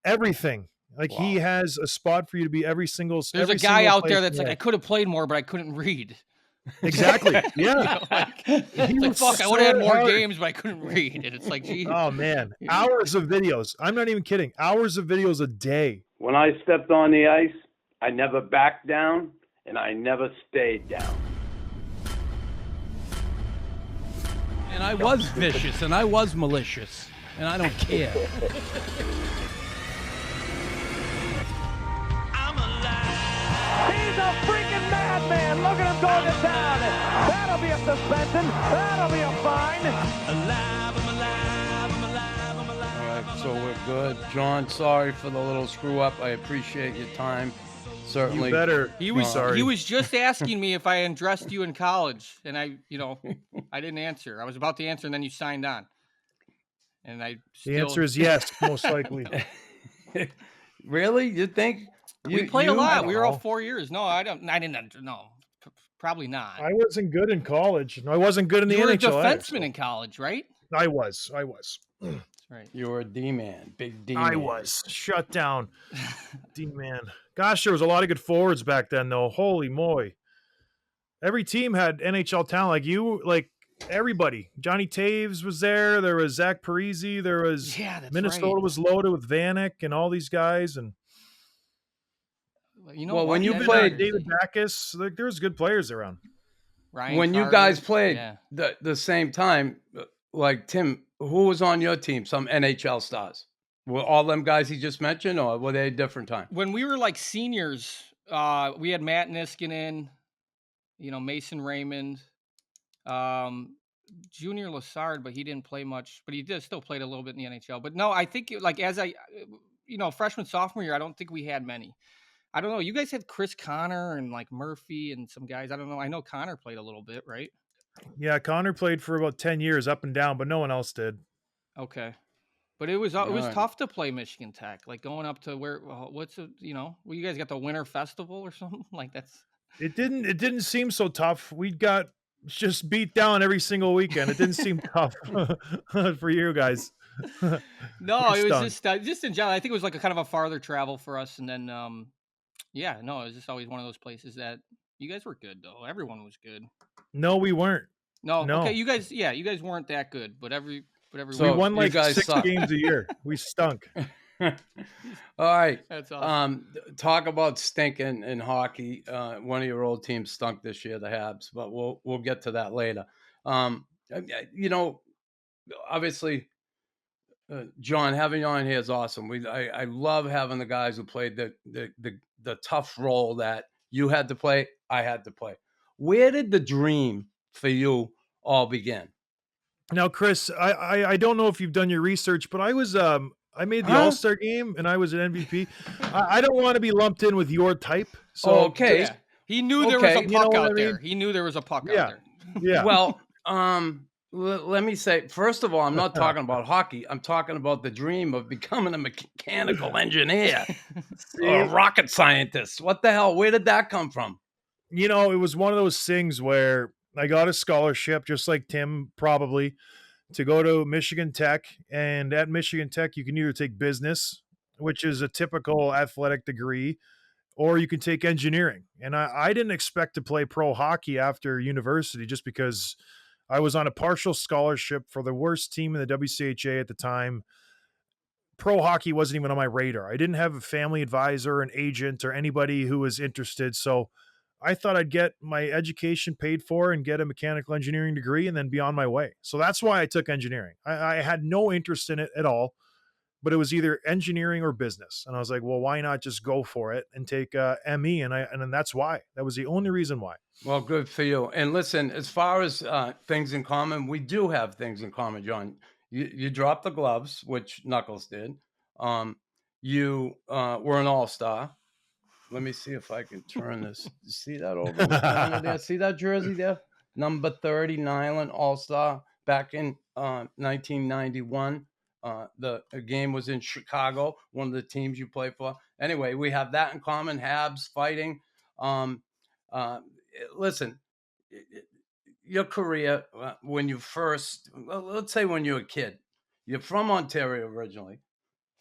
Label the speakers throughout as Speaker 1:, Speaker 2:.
Speaker 1: everything. Like he
Speaker 2: Wow.
Speaker 1: has a spot for you to be every
Speaker 3: There's a
Speaker 1: every
Speaker 3: guy
Speaker 1: single
Speaker 3: out
Speaker 1: place
Speaker 3: there
Speaker 1: in
Speaker 3: that's
Speaker 1: the
Speaker 3: like, I
Speaker 1: ice.
Speaker 3: could have played more, but I couldn't read.
Speaker 1: Exactly. Yeah.
Speaker 3: Like
Speaker 1: He
Speaker 3: it's like,
Speaker 1: was
Speaker 3: fuck, I would have had
Speaker 1: so
Speaker 3: more
Speaker 1: hard.
Speaker 3: games, but I couldn't read. And it's like, gee,
Speaker 1: Oh man, hours of videos. I'm not even kidding. Hours of videos a day.
Speaker 4: When I stepped on the ice, I never backed down, and I never stayed down.
Speaker 2: And I was vicious, and I was malicious, and I don't care.
Speaker 5: He's a freaking madman. Look at him going to town. That'll be a suspension. That'll be a fine.
Speaker 2: All right, so we're good. John, sorry for the little screw up. I appreciate your time. Certainly.
Speaker 1: You better.
Speaker 3: he was
Speaker 1: sorry.
Speaker 3: he was just asking me if I undressed you in college, and I didn't answer. I was about to answer, and then you signed on. And I still,
Speaker 1: The answer is yes, most likely.
Speaker 2: Really? You think?
Speaker 3: we played a lot. We were all
Speaker 1: know.
Speaker 3: 4 years. No, I didn't. No, probably not.
Speaker 1: I wasn't good in college. I wasn't good in the
Speaker 3: You were a
Speaker 1: NHL. either,
Speaker 3: defenseman in college, right?
Speaker 1: I was.
Speaker 3: That's right.
Speaker 2: You were a D-man, big D-man.
Speaker 1: I was shut down. D-man. Gosh, there was a lot of good forwards back then, though. Holy moly. Every team had NHL talent. Like everybody. Johnny Taves was there. There was Zach Parise. There was
Speaker 3: Yeah, that's
Speaker 1: Minnesota
Speaker 3: right.
Speaker 1: was loaded with Vanek and all these guys. And
Speaker 3: You know,
Speaker 2: Well, when
Speaker 3: what?
Speaker 2: you
Speaker 3: That's
Speaker 2: played-
Speaker 1: David Backus, like, there was good players around.
Speaker 3: Ryan
Speaker 2: When you
Speaker 3: Carter,
Speaker 2: guys played
Speaker 3: yeah.
Speaker 2: the same time, like Tim, who was on your team? Some NHL stars. Were all them guys he just mentioned, or were they a different time?
Speaker 3: When we were like seniors, we had Matt Niskanen, Mason Raymond, Junior Lassard, but he didn't play much, but he still played a little bit in the NHL. But no, I think like as freshman, sophomore year, I don't think we had many. I don't know. You guys had Chris Connor and like Murphy and some guys. I don't know. I know Connor played a little bit, right?
Speaker 1: Yeah, Connor played for about 10 years up and down, but no one else did.
Speaker 3: Okay. But it was
Speaker 2: Right.
Speaker 3: tough to play Michigan Tech, like going up to well, you guys got the Winter Festival or something like that's.
Speaker 1: It didn't seem so tough. We got just beat down every single weekend. It didn't seem tough for you guys.
Speaker 3: No,
Speaker 1: We're
Speaker 3: it
Speaker 1: stunk.
Speaker 3: was just in general. I think it was like a kind of a farther travel for us, and then yeah, no, it was just always one of those places that you guys were good though. Everyone was good.
Speaker 1: No, we weren't.
Speaker 3: No,
Speaker 1: No.
Speaker 3: okay, you guys weren't that good, but every
Speaker 2: So-
Speaker 1: We won
Speaker 2: you
Speaker 1: like
Speaker 2: guys
Speaker 1: 6
Speaker 2: suck.
Speaker 1: games a year. We stunk.
Speaker 2: All right.
Speaker 3: that's awesome.
Speaker 2: Talk about stinking in hockey. One of your old teams stunk this year, the Habs, but we'll get to that later. Obviously, John, having you on here is awesome. I love having the guys who played the tough role that you had to play, I had to play. Where did the dream for you all begin?
Speaker 1: Now, Chris, I don't know if you've done your research, but I was I made the
Speaker 2: Huh?
Speaker 1: All-Star game and I was an MVP. I don't want to be lumped in with your type. So
Speaker 2: Okay.
Speaker 3: Yeah. He knew there was a
Speaker 2: Okay.
Speaker 3: puck
Speaker 1: You know what
Speaker 3: out
Speaker 1: I
Speaker 3: there.
Speaker 1: mean?
Speaker 3: He knew there was a puck
Speaker 1: Yeah.
Speaker 3: out there.
Speaker 1: yeah.
Speaker 2: Well, let me say, first of all, I'm not talking about hockey. I'm talking about the dream of becoming a mechanical engineer or a rocket scientist. What the hell? Where did that come from?
Speaker 1: It was one of those things where I got a scholarship, just like Tim probably, to go to Michigan Tech. And at Michigan Tech, you can either take business, which is a typical athletic degree, or you can take engineering. And I didn't expect to play pro hockey after university just because I was on a partial scholarship for the worst team in the WCHA at the time. Pro hockey wasn't even on my radar. I didn't have a family advisor, an agent, or anybody who was interested. So I thought I'd get my education paid for and get a mechanical engineering degree and then be on my way. So that's why I took engineering. I had no interest in it at all, but it was either engineering or business. And I was like, well, why not just go for it and take ME? And then that's why. That was the only reason why.
Speaker 2: Well, good for you. And listen, as far as things in common, we do have things in common, John. You dropped the gloves, which Knuckles did. You were an All-Star. Let me see if I can turn this. See that over in the corner there? See that jersey there? Number 30, Nilan, All-Star, back in 1991. The game was in Chicago, one of the teams you play for. Anyway, we have that in common, Habs fighting. Listen, your career, when you first, let's say when you were a kid, you're from Ontario originally.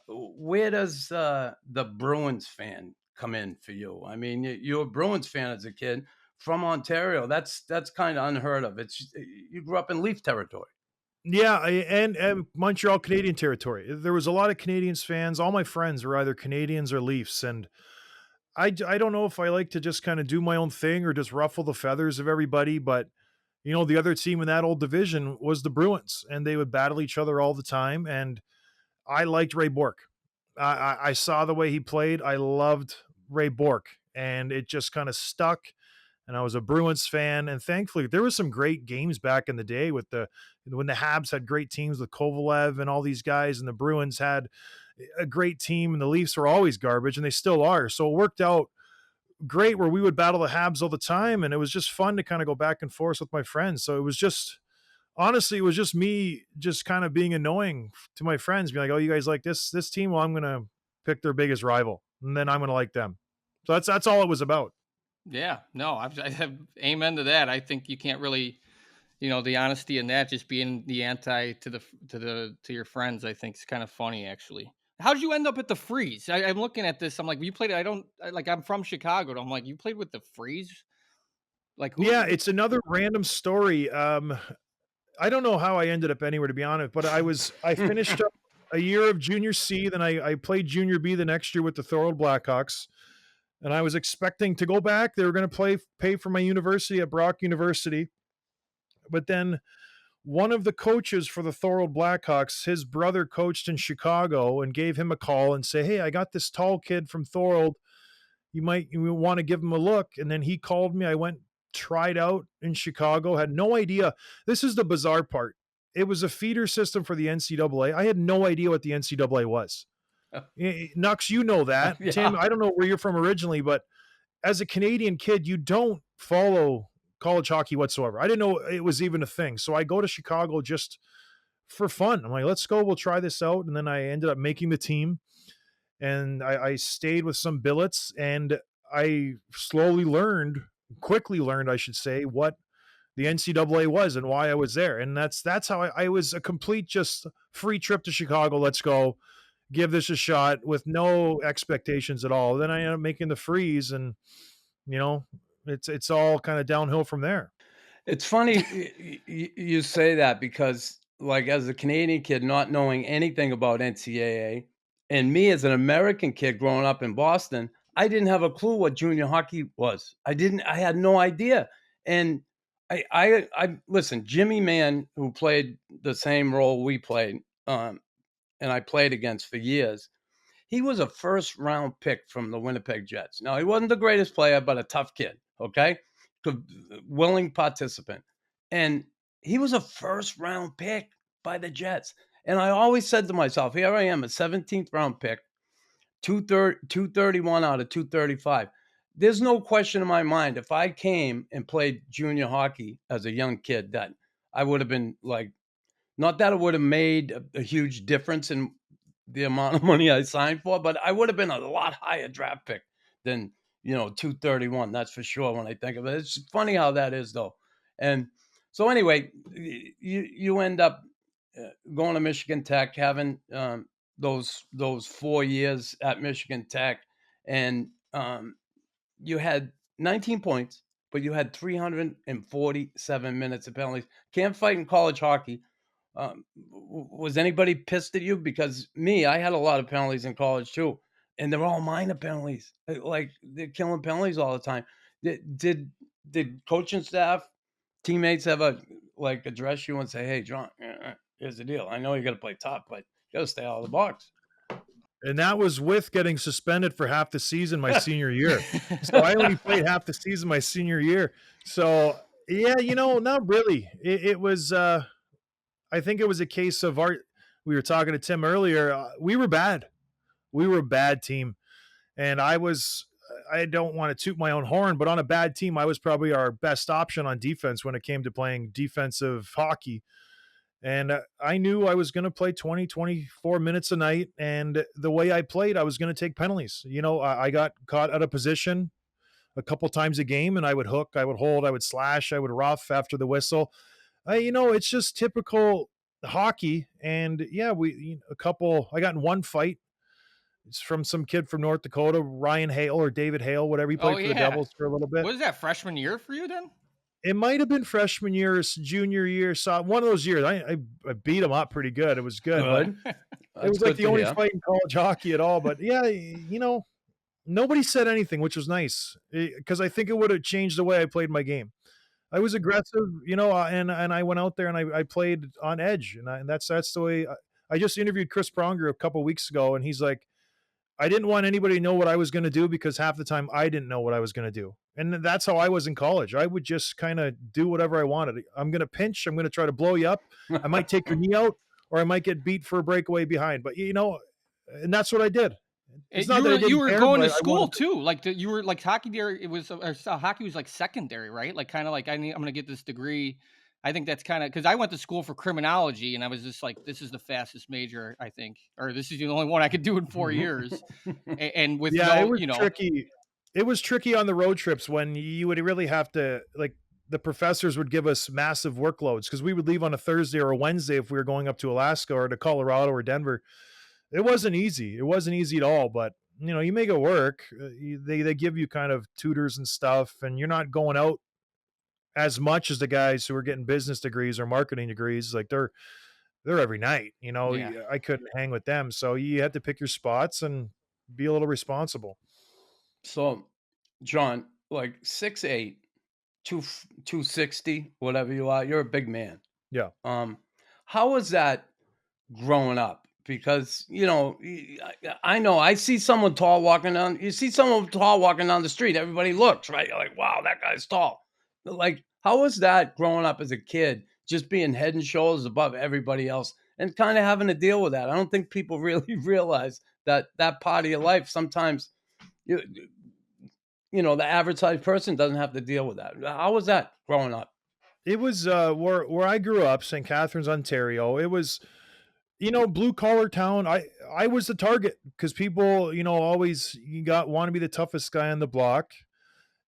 Speaker 2: where does the Bruins fan come in for you? I mean, you're a Bruins fan as a kid from Ontario. That's kind of unheard of. It's you grew up in Leaf territory.
Speaker 1: Yeah, and Montreal Canadian territory. There was a lot of Canadiens fans. All my friends were either Canadians or Leafs, and I don't know if I like to just kind of do my own thing or just ruffle the feathers of everybody, but the other team in that old division was the Bruins, and they would battle each other all the time. And I liked Ray Bourque. I saw the way he played. I loved Ray Bourque, and it just kind of stuck. And I was a Bruins fan, and thankfully there was some great games back in the day with when the Habs had great teams with Kovalev and all these guys, and the Bruins had a great team, and the Leafs were always garbage, and they still are. So it worked out great where we would battle the Habs all the time, and it was just fun to kind of go back and forth with my friends. So it was just honestly, it was just me just kind of being annoying to my friends, being like, "Oh, you guys like this team? Well, I'm gonna pick their biggest rival, and then I'm gonna like them." So that's all it was about.
Speaker 3: Yeah, no, I have amen to that. I think you can't really, the honesty in that, just being the anti to your friends, I think is kind of funny actually. How did you end up at the Freeze? I'm looking at this. I'm like, you played. I'm from Chicago. I'm like, you played with the Freeze. Like
Speaker 1: Yeah,
Speaker 3: who?
Speaker 1: it's another random story. I don't know how I ended up anywhere, to be honest, but I finished up a year of junior C, then I played junior B the next year with the Thorold Blackhawks, and I was expecting to go back. They were going to pay for my university at Brock University, but then one of the coaches for the Thorold Blackhawks, his brother coached in Chicago and gave him a call and say, "Hey, I got this tall kid from Thorold. You want to give him a look." And then he called me. I went, tried out in Chicago, had no idea. This is the bizarre part. It was a feeder system for the NCAA. I had no idea what the NCAA was. Nux, you know that.
Speaker 2: Yeah.
Speaker 1: Tim, I don't know where you're from originally, but as a Canadian kid, you don't follow college hockey whatsoever. I didn't know it was even a thing. So I go to Chicago just for fun. I'm like, let's go. We'll try this out. And then I ended up making the team, and I stayed with some billets, and I quickly learned, I should say, what the NCAA was and why I was there. And that's how I was a complete just free trip to Chicago. Let's go give this a shot with no expectations at all. Then I ended up making the Freeze, and you know, it's all kind of downhill from there.
Speaker 2: It's funny you say that because, like, as a Canadian kid, not knowing anything about NCAA, and me as an American kid growing up in Boston, I didn't have a clue what junior hockey was. I had no idea. And I listen, Jimmy Mann, who played the same role we played, and I played against for years. He was a first round pick from the Winnipeg Jets. Now, he wasn't the greatest player, but a tough kid, okay? Willing participant. And he was a first round pick by the Jets. And I always said to myself, here I am, a 17th round pick, 231 out of 235. There's no question in my mind, if I came and played junior hockey as a young kid, that I would have been like, not that it would have made a huge difference in the amount of money I signed for, but I would have been a lot higher draft pick than, 231. That's for sure when I think of it. It's funny how that is, though. And so anyway, you end up going to Michigan Tech, having those 4 years at Michigan Tech, and you had 19 points, but you had 347 minutes of penalties. Can't fight in college hockey. Was anybody pissed at you? Because me, I had a lot of penalties in college too, and they're all minor penalties. Like they're killing penalties all the time. Did coaching staff, teammates ever like address you and say, "Hey, John, here's the deal. I know you got to play tough, but you got to stay out of the box."
Speaker 1: And that was with getting suspended for half the season my senior year. So I only played half the season my senior year. So yeah, not really. It was I think it was a case of we were talking to Tim earlier. We were bad. We were a bad team. And I don't want to toot my own horn, but on a bad team, I was probably our best option on defense when it came to playing defensive hockey. And I knew I was going to play 20, 24 minutes a night. And the way I played, I was going to take penalties. I got caught out of position a couple times a game, and I would hook, I would hold, I would slash, I would rough after the whistle. It's just typical hockey. And yeah, I got in one fight It's from some kid from North Dakota, Ryan Hale or David Hale, whatever. He
Speaker 3: Oh,
Speaker 1: played for the
Speaker 3: yeah.
Speaker 1: Devils for a little bit.
Speaker 3: What is that, freshman year for you then?
Speaker 1: It might have been freshman year or junior year. So one of those years, I beat him up pretty good. It was good.
Speaker 2: Good.
Speaker 1: But it
Speaker 2: That's
Speaker 1: was like
Speaker 2: good
Speaker 1: the
Speaker 2: to
Speaker 1: only
Speaker 2: hear.
Speaker 1: fight in college hockey at all. But yeah, nobody said anything, which was nice because I think it would have changed the way I played my game. I was aggressive, and I went out there and I played on edge, and that's the way. I just interviewed Chris Pronger a couple weeks ago, and he's like, I didn't want anybody to know what I was going to do because half the time I didn't know what I was going to do. And that's how I was in college. I would just kind of do whatever I wanted. I'm going to pinch. I'm going to try to blow you up. I might take your knee out or I might get beat for a breakaway behind. But, and that's what I did. It's not that I didn't
Speaker 3: You were
Speaker 1: care,
Speaker 3: going
Speaker 1: but
Speaker 3: to
Speaker 1: I
Speaker 3: school
Speaker 1: wanted
Speaker 3: too. Like you were like hockey there. It was hockey was like secondary, right? Like kind of like I'm going to get this degree. I think that's kind of because I went to school for criminology and I was just like, this is the fastest major, I think, or this is the only one I could do in 4 years. And with
Speaker 1: Yeah,
Speaker 3: no,
Speaker 1: it was tricky. It was tricky on the road trips when you would really have to, like, the professors would give us massive workloads because we would leave on a Thursday or a Wednesday if we were going up to Alaska or to Colorado or Denver. It wasn't easy. It wasn't easy at all, but you make it work. They give you kind of tutors and stuff, and you're not going out as much as the guys who are getting business degrees or marketing degrees. Like they're every night.
Speaker 3: Yeah.
Speaker 1: I couldn't hang with them, so you had to pick your spots and be a little responsible.
Speaker 2: So, John, like 6'8", 260, whatever you are, you're a big man.
Speaker 1: Yeah.
Speaker 2: How was that growing up? Because I know I see someone tall walking down. You see someone tall walking down the street, everybody looks, right. You're like, wow, that guy's tall. Like, how was that growing up as a kid, just being head and shoulders above everybody else, and kind of having to deal with that? I don't think people really realize that part of your life. Sometimes, the average sized person doesn't have to deal with that. How was that growing up?
Speaker 1: It was where I grew up, St. Catharines, Ontario. It was, blue collar town. I was the target because people, always want to be the toughest guy on the block.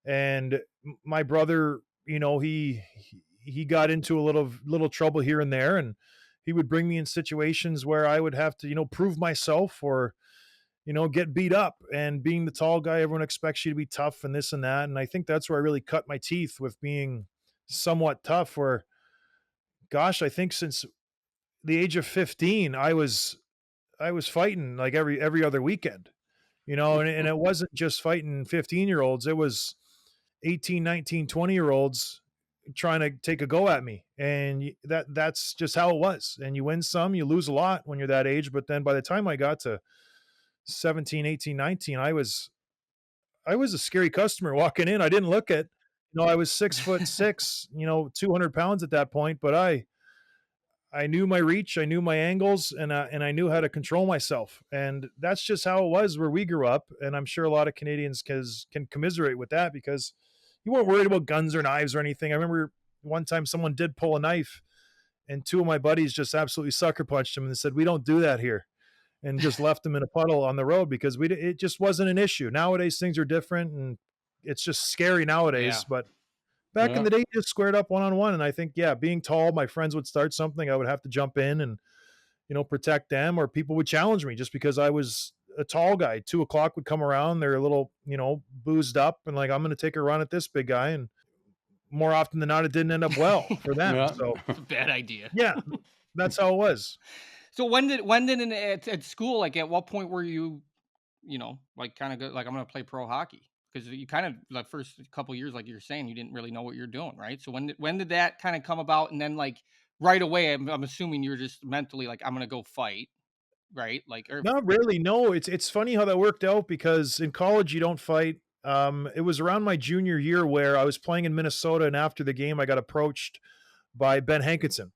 Speaker 1: And my brother, he got into a little trouble here and there, and he would bring me in situations where I would have to, prove myself or, get beat up. And being the tall guy, everyone expects you to be tough and this and that. And I think that's where I really cut my teeth with being somewhat tough. Where, gosh, I think since the age of 15, I was fighting like every other weekend, and it wasn't just fighting 15-year-olds. It was 18, 19, 20-year-olds trying to take a go at me. And that's just how it was. And you win some, you lose a lot when you're that age. But then by the time I got to 17, 18, 19, I was a scary customer walking in. I didn't look it. I was 6'6", 200 pounds at that point, but I knew my reach, I knew my angles, and I knew how to control myself. And that's just how it was where we grew up. And I'm sure a lot of Canadians can commiserate with that because you weren't worried about guns or knives or anything. I remember one time someone did pull a knife and two of my buddies just absolutely sucker punched him and said, "We don't do that here," and just left him in a puddle on the road because it just wasn't an issue. Nowadays, things are different and it's just scary nowadays.
Speaker 3: Yeah.
Speaker 1: But back in the day, you just squared up one-on-one. And I think, being tall, my friends would start something. I would have to jump in and, protect them, or people would challenge me just because I was a tall guy. 2:00 would come around. They're a little, boozed up and like, I'm going to take a run at this big guy. And more often than not, it didn't end up well for them.
Speaker 2: Yeah.
Speaker 1: So
Speaker 3: It's a bad idea.
Speaker 1: yeah, that's how it was.
Speaker 3: So when did at school, like at what point were you, like kind of go, like I'm going to play pro hockey? Because you kind of the first couple years, like you're saying, you didn't really know what you're doing, right? So when did that kind of come about? And then like right away, I'm assuming you're just mentally like, I'm going to go fight, right? Like,
Speaker 1: Not really. No, it's funny how that worked out because in college you don't fight. It was around my junior year where I was playing in Minnesota, and after the game I got approached by Ben Hankinson,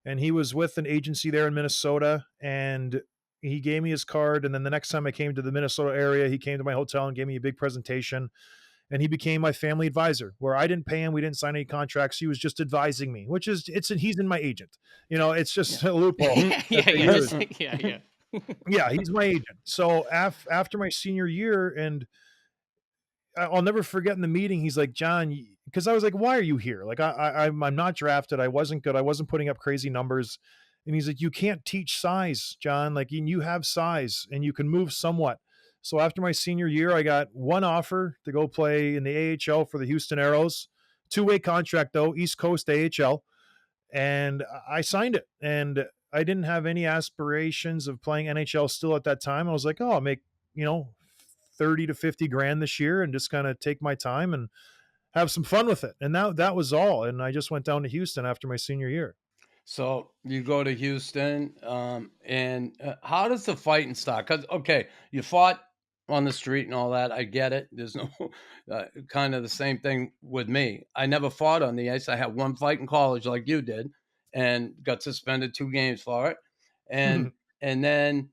Speaker 1: and he was with an agency there in Minnesota, and he gave me his card. And then the next time I came to the Minnesota area, he came to my hotel and gave me a big presentation, and he became my family advisor, where I didn't pay him. We didn't sign any contracts. He was just advising me, which is he's in my agent. It's just a loophole.
Speaker 3: yeah.
Speaker 1: Yeah, he's my agent. So after my senior year, and I'll never forget in the meeting, he's like, "John," because I was like, "Why are you here?" Like I'm not drafted. I wasn't good. I wasn't putting up crazy numbers. And he's like, "You can't teach size, John. Like you have size and you can move somewhat. So after my senior year, I got one offer to go play in the AHL for the Houston Aeros. Two-way contract, though, East Coast AHL. And I signed it. And I didn't have any aspirations of playing NHL still at that time. I was like, oh, I'll make, 30 to 50 grand this year and just kind of take my time and have some fun with it. And that was all. And I just went down to Houston after my senior year.
Speaker 2: So you go to Houston, and how does the fighting start? Because okay, you fought on the street and all that. I get it. There's no kind of the same thing with me. I never fought on the ice. I had one fight in college, like you did, and got suspended 2 games for it. And and then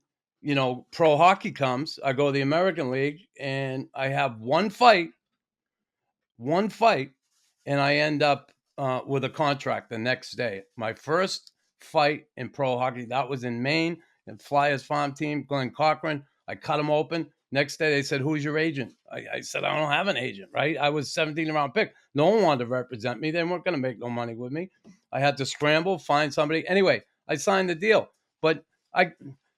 Speaker 2: pro hockey comes. I go to the American League, and I have one fight, and I end up with a contract the next day. My first fight in pro hockey, that was in Maine, and Flyers farm team, Glenn Cochran. I cut him open. Next day, they said, "Who's your agent?" I said, "I don't have an agent, right?" I was 17 round pick. No one wanted to represent me. They weren't going to make no money with me. I had to scramble, find somebody. Anyway, I signed the deal. But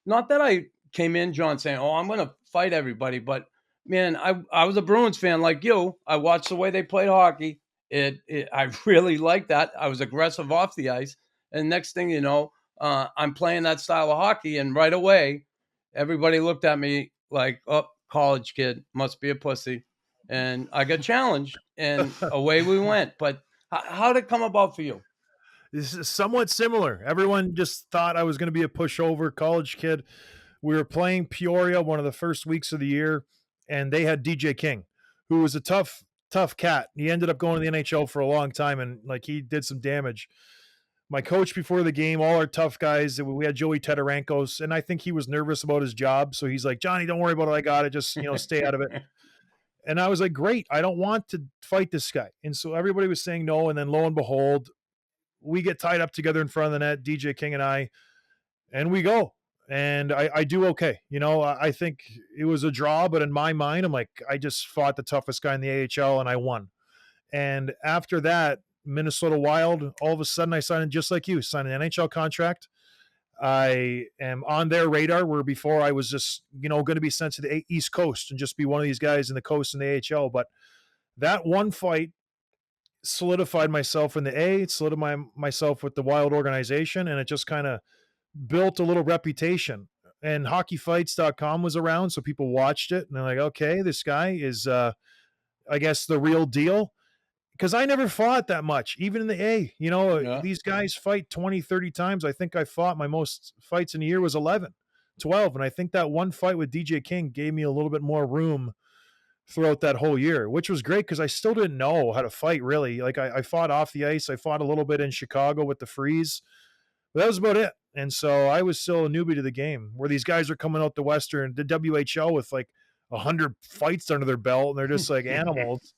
Speaker 2: not that I came in, John, saying, "Oh, I'm going to fight everybody," but man, I was a Bruins fan like you. I watched the way they played hockey. I really liked that. I was aggressive off the ice. And next thing you know, I'm playing that style of hockey. And right away, everybody looked at me like, oh, college kid, must be a pussy. And I got challenged, and away we went. But how did it come about for you?
Speaker 1: This is somewhat similar. Everyone just thought I was going to be a pushover college kid. We were playing Peoria one of the first weeks of the year, and they had DJ King, who was a tough cat. He ended up going to the NHL for a long time, and he did some damage. My coach before the game, all our tough guys, we had Joey Tederankos, and I think he was nervous about his job. So he's like, Johnny, don't worry about it. I got it. Just, stay out of it. And I was like, great. I don't want to fight this guy. And so everybody was saying no. And then lo and behold, we get tied up together in front of the net, DJ King and I, and we go. And I do okay. I think it was a draw, but in my mind, I'm like, I just fought the toughest guy in the AHL and I won. And after that, Minnesota Wild, all of a sudden I signed, just like you, signed an NHL contract. I am on their radar, where before I was just, going to be sent to the East Coast and just be one of these guys in the coast in the AHL. But that one fight solidified myself in the A, it solidified myself with the Wild organization, and it just kind of built a little reputation. And hockeyfights.com was around, so people watched it and they're like, okay, this guy is I guess the real deal. Because I never fought that much, even in the A.
Speaker 2: Yeah.
Speaker 1: These guys fight 20, 30 times. I think I fought, my most fights in a year was 11, 12. And I think that one fight with DJ King gave me a little bit more room throughout that whole year, which was great because I still didn't know how to fight, really. I fought off the ice. I fought a little bit in Chicago with the Freeze, but that was about it. And so I was still a newbie to the game, where these guys are coming out the WHL with 100 fights under their belt, and they're just like animals.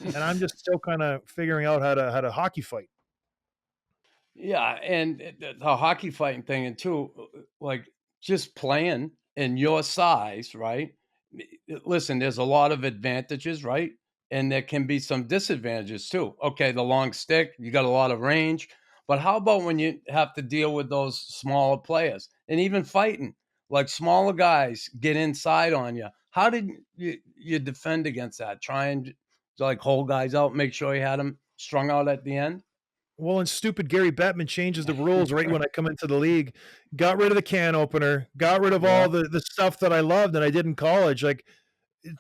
Speaker 1: And I'm just still kind of figuring out how to hockey fight.
Speaker 2: Yeah, and the hockey fighting thing, and too, just playing in your size, right? Listen, there's a lot of advantages, right? And there can be some disadvantages too. Okay, the long stick, you got a lot of range, but how about when you have to deal with those smaller players and even fighting, like smaller guys get inside on you? How did you defend against that? Try and hold guys out, make sure you had them strung out at the end?
Speaker 1: Well, and stupid Gary Bettman changes the rules right when I come into the league, got rid of the can opener, got rid of all the stuff that I loved and I did in college.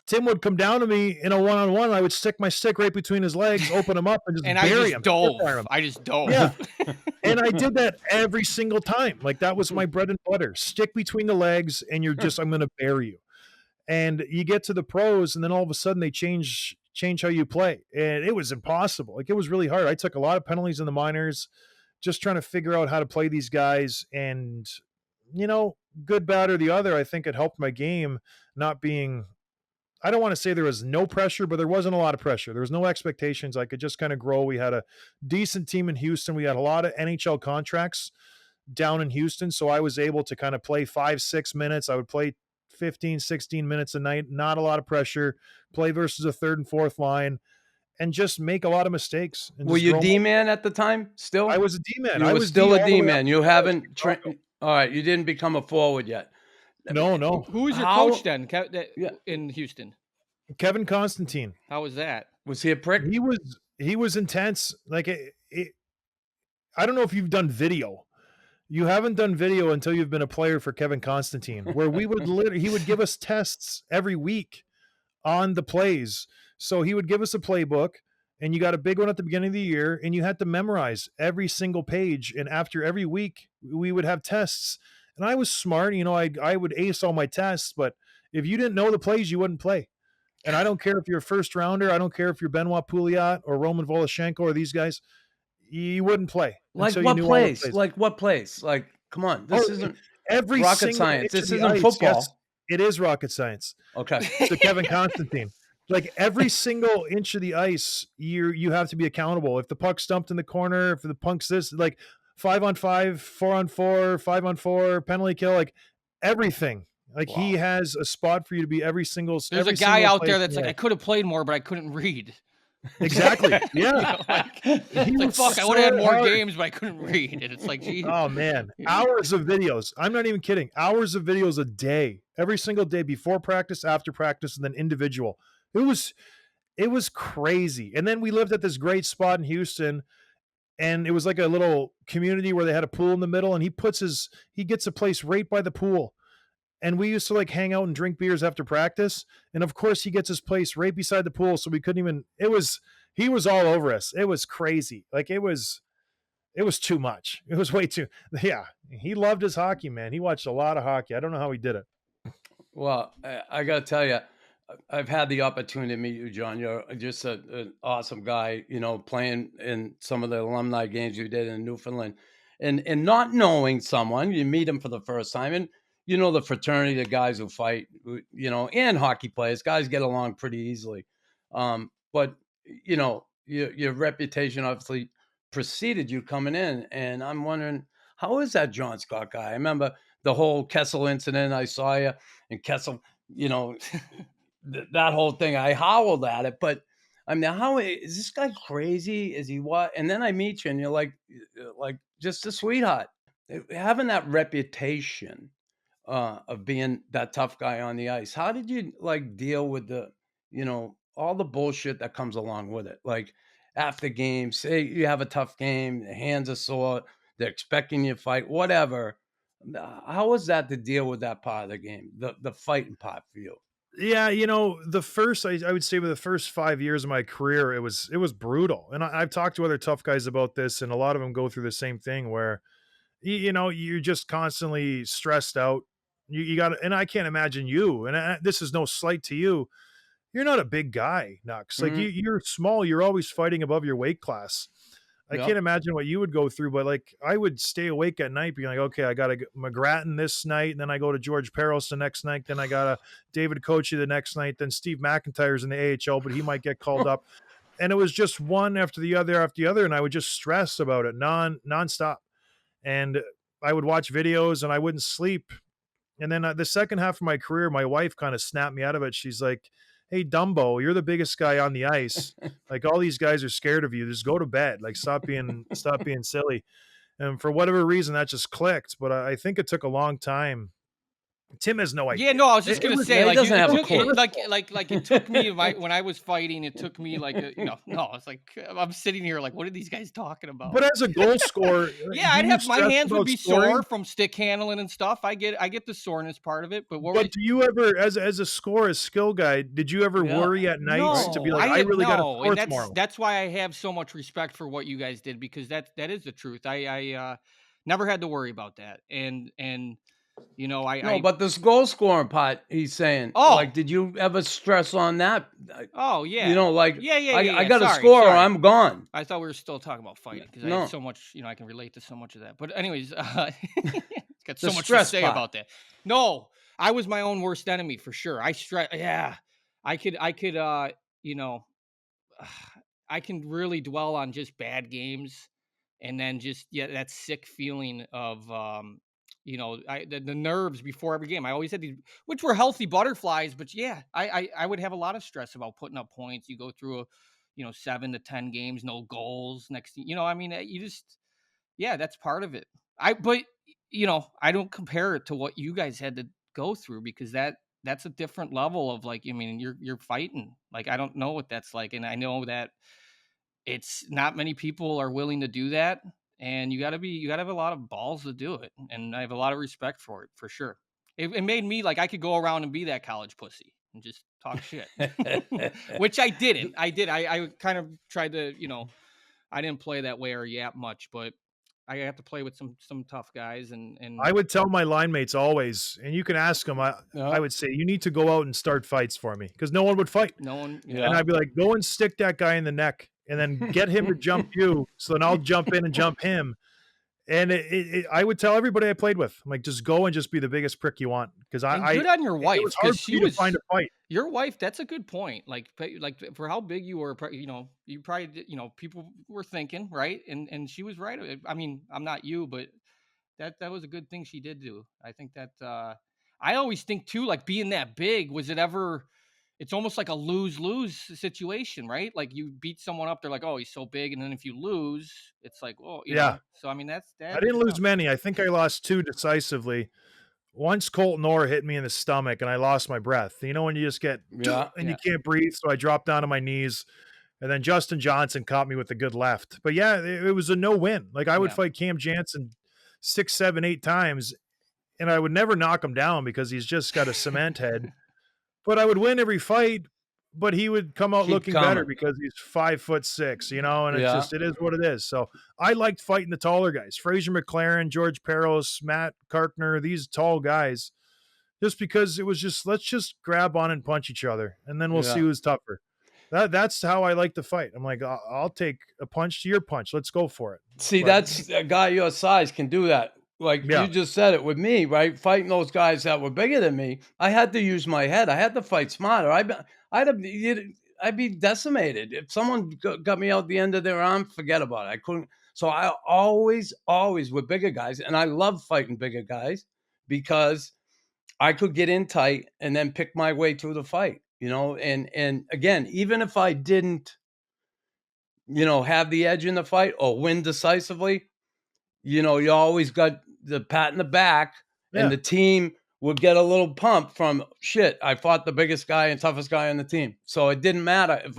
Speaker 1: Tim would come down to me in a one-on-one. I would stick my stick right between his legs, open him up, and just bury him.
Speaker 3: I just dove.
Speaker 1: Yeah. And I did that every single time. That was my bread and butter. Stick between the legs, and I'm going to bury you. And you get to the pros, and then all of a sudden they change how you play. And it was impossible. It was really hard. I took a lot of penalties in the minors, just trying to figure out how to play these guys. And, good, bad, or the other, I think it helped my game not being, I don't want to say there was no pressure, but there wasn't a lot of pressure. There was no expectations. I could just kind of grow. We had a decent team in Houston. We had a lot of NHL contracts down in Houston. So I was able to kind of play 5-6 minutes. I would play 15, 16 minutes a night, not a lot of pressure, play versus a third and fourth line, and just make a lot of mistakes.
Speaker 2: Were you D-man at the time still?
Speaker 1: I was a D-man.
Speaker 2: I was still a D-man. You haven't all right, you didn't become a forward yet.
Speaker 1: No.
Speaker 3: Who was your
Speaker 2: How-
Speaker 3: coach then
Speaker 2: Yeah.
Speaker 3: in Houston?
Speaker 1: Kevin Constantine.
Speaker 3: How was that?
Speaker 2: Was he a prick?
Speaker 1: He was intense. Like I don't know if you've done video. You haven't done video until you've been a player for Kevin Constantine, where we would he would give us tests every week on the plays. So he would give us a playbook, and you got a big one at the beginning of the year, and you had to memorize every single page. And after every week, we would have tests. And I was smart, I would ace all my tests, but if you didn't know the plays, you wouldn't play. And I don't care if you're a first rounder, I don't care if you're Benoit Pouliot or Roman Voloshenko or these guys, you wouldn't play.
Speaker 2: Like
Speaker 1: until you
Speaker 2: what
Speaker 1: knew all the
Speaker 2: place?
Speaker 1: plays.
Speaker 2: Like what place? Like, come on, this
Speaker 1: Oh,
Speaker 2: isn't
Speaker 1: every
Speaker 2: rocket
Speaker 1: single
Speaker 2: science.
Speaker 1: inch
Speaker 2: This
Speaker 1: of the
Speaker 2: isn't
Speaker 1: ice.
Speaker 2: football.
Speaker 1: Yes, it is rocket science.
Speaker 2: Okay.
Speaker 1: To Kevin Constantine. Like every single inch of the ice, you have to be accountable. If the puck's dumped in the corner, if the puck's this, like 5-on-5, 4-on-4, 5-on-4, penalty kill, like everything. Like he has a spot for you to be every single.
Speaker 3: There's
Speaker 1: every
Speaker 3: a guy
Speaker 1: single
Speaker 3: out there
Speaker 1: place
Speaker 3: that's
Speaker 1: in
Speaker 3: like, I
Speaker 1: life.
Speaker 3: could have played more, but I couldn't read.
Speaker 1: Exactly. Yeah.
Speaker 3: It's like, fuck, I would have had more games, but I couldn't read. And it's like, gee.
Speaker 1: Oh man, hours of videos. I'm not even kidding. Hours of videos a day, every single day, before practice, after practice, and then individual. It was crazy. And then we lived at this great spot in Houston, and it was like a little community where they had a pool in the middle, and he gets a place right by the pool. And we used to like hang out and drink beers after practice. And of course he gets his place right beside the pool. So we couldn't even, he was all over us. It was crazy. Like it was too much. It was way too, yeah. He loved his hockey, man. He watched a lot of hockey. I don't know how he did it.
Speaker 2: Well, I got to tell you, I've had the opportunity to meet you, John. You're just an awesome guy, playing in some of the alumni games you did in Newfoundland. And not knowing someone, you meet him for the first time. And, the fraternity, the guys who fight, and hockey players, guys get along pretty easily. But, your reputation obviously preceded you coming in. And I'm wondering, how is that John Scott guy? I remember the whole Kessel incident. I saw you, and Kessel, that whole thing, I howled at it. But I mean, how is this guy crazy? Is he what? And then I meet you, and you're like just a sweetheart. Having that reputation of being that tough guy on the ice. How did you deal with the, all the bullshit that comes along with it? Like after games, say you have a tough game, the hands are sore, they're expecting you to fight, whatever. How was that to deal with that part of the game, the fighting part for you?
Speaker 1: Yeah, the first, I would say with the first 5 years of my career, it was brutal. And I've talked to other tough guys about this, and a lot of them go through the same thing where, you're just constantly stressed out. You got to, and I can't imagine you, and this is no slight to you. You're not a big guy, Nux. Like you're small. You're always fighting above your weight class. I can't imagine what you would go through, but like I would stay awake at night being like, okay, I got to McGrattan this night. And then I go to George Peros the next night. Then I got a David Kochi the next night. Then Steve McIntyre's in the AHL, but he might get called up. And it was just one after the other. And I would just stress about it nonstop. And I would watch videos and I wouldn't sleep. And then the second half of my career, my wife kind of snapped me out of it. She's like, hey, Dumbo, you're the biggest guy on the ice. Like all these guys are scared of you. Just go to bed. Like stop being silly. And for whatever reason, that just clicked. But I think it took a long time. Tim has no idea.
Speaker 3: Yeah, no, I was just gonna say, like,
Speaker 2: doesn't have a
Speaker 3: it
Speaker 2: clue.
Speaker 3: it took me when I was fighting. It took me no, it's like I'm sitting here like, what are these guys talking about?
Speaker 1: But as a goal scorer,
Speaker 3: yeah, I'd have my hands would be sore from stick handling and stuff. I get the soreness part of it. But
Speaker 1: do you ever, as a scorer, a skill guy, did you ever worry at night to be like, I really got to score tomorrow?
Speaker 3: That's why I have so much respect for what you guys did, because that is the truth. I never had to worry about that, and.
Speaker 2: But this goal scoring part, he's saying, did you ever stress on that?
Speaker 3: Oh yeah,
Speaker 2: I got to score or I'm gone.
Speaker 3: I thought we were still talking about fighting because I have so much, I can relate to so much of that. But anyways, got so much to say about that. No, I was my own worst enemy for sure. I stress. Yeah, I could, I can really dwell on just bad games, and then just that sick feeling of the nerves before every game. I always had these, which were healthy butterflies, but yeah, I would have a lot of stress about putting up points. You go through 7 to 10 games, no goals. Next thing, you just, that's part of it. I don't compare it to what you guys had to go through, because that's a different level of like, I mean, you're fighting. Like, I don't know what that's like. And I know that it's not many people are willing to do that. And you gotta have a lot of balls to do it. And I have a lot of respect for it, for sure. It made me like, I could go around and be that college pussy and just talk shit, which I didn't. I kind of tried to, I didn't play that way or yap much, but I have to play with some tough guys, and
Speaker 1: I would tell my line mates always, and you can ask them, I would say, you need to go out and start fights for me, because no one would fight.
Speaker 3: no one.
Speaker 2: Yeah.
Speaker 1: And I'd be like, go and stick that guy in the neck and then get him to jump you. So then I'll jump in and jump him. And I would tell everybody I played with, I'm like, just go and just be the biggest prick you want. Because
Speaker 3: Good on your wife,
Speaker 1: it was hard
Speaker 3: because
Speaker 1: for me to find a fight.
Speaker 3: Your wife. That's a good point. Like for how big you were, you probably people were thinking, right, and she was right. I mean, I'm not you, but that was a good thing she did do. I think that I always think too, like being that big, was it ever? It's almost like a lose-lose situation, right? Like you beat someone up, they're like, "Oh, he's so big," and then if you lose, it's like, "Oh, you know." So I mean, that.
Speaker 1: I didn't lose many. I think I lost 2 decisively. Once Colton Orr hit me in the stomach and I lost my breath. You know when you just get and you can't breathe, so I dropped down to my knees. And then Justin Johnson caught me with a good left. But yeah, it was a no-win. Like I would fight Cam Jansen 6, 7, 8 times, and I would never knock him down because he's just got a cement head. But I would win every fight, but he would come out looking better because he's 5'6", and it is what it is. So I liked fighting the taller guys. Fraser McLaren, George Peros, Matt Karkner, these tall guys, just because it was just, let's just grab on and punch each other, and then we'll see who's tougher. That's how I like to fight. I'm like, I'll take a punch to your punch. Let's go for it.
Speaker 2: See, that's a guy your size can do that. Like you just said it with me, right? Fighting those guys that were bigger than me, I had to use my head. I had to fight smarter. I'd be decimated if someone got me out the end of their arm. Forget about it. I couldn't. So I always with bigger guys, and I love fighting bigger guys because I could get in tight and then pick my way through the fight. And again, even if I didn't, have the edge in the fight or win decisively, you always got the pat in the back, and the team would get a little pump from shit. I fought the biggest guy and toughest guy on the team. So it didn't matter if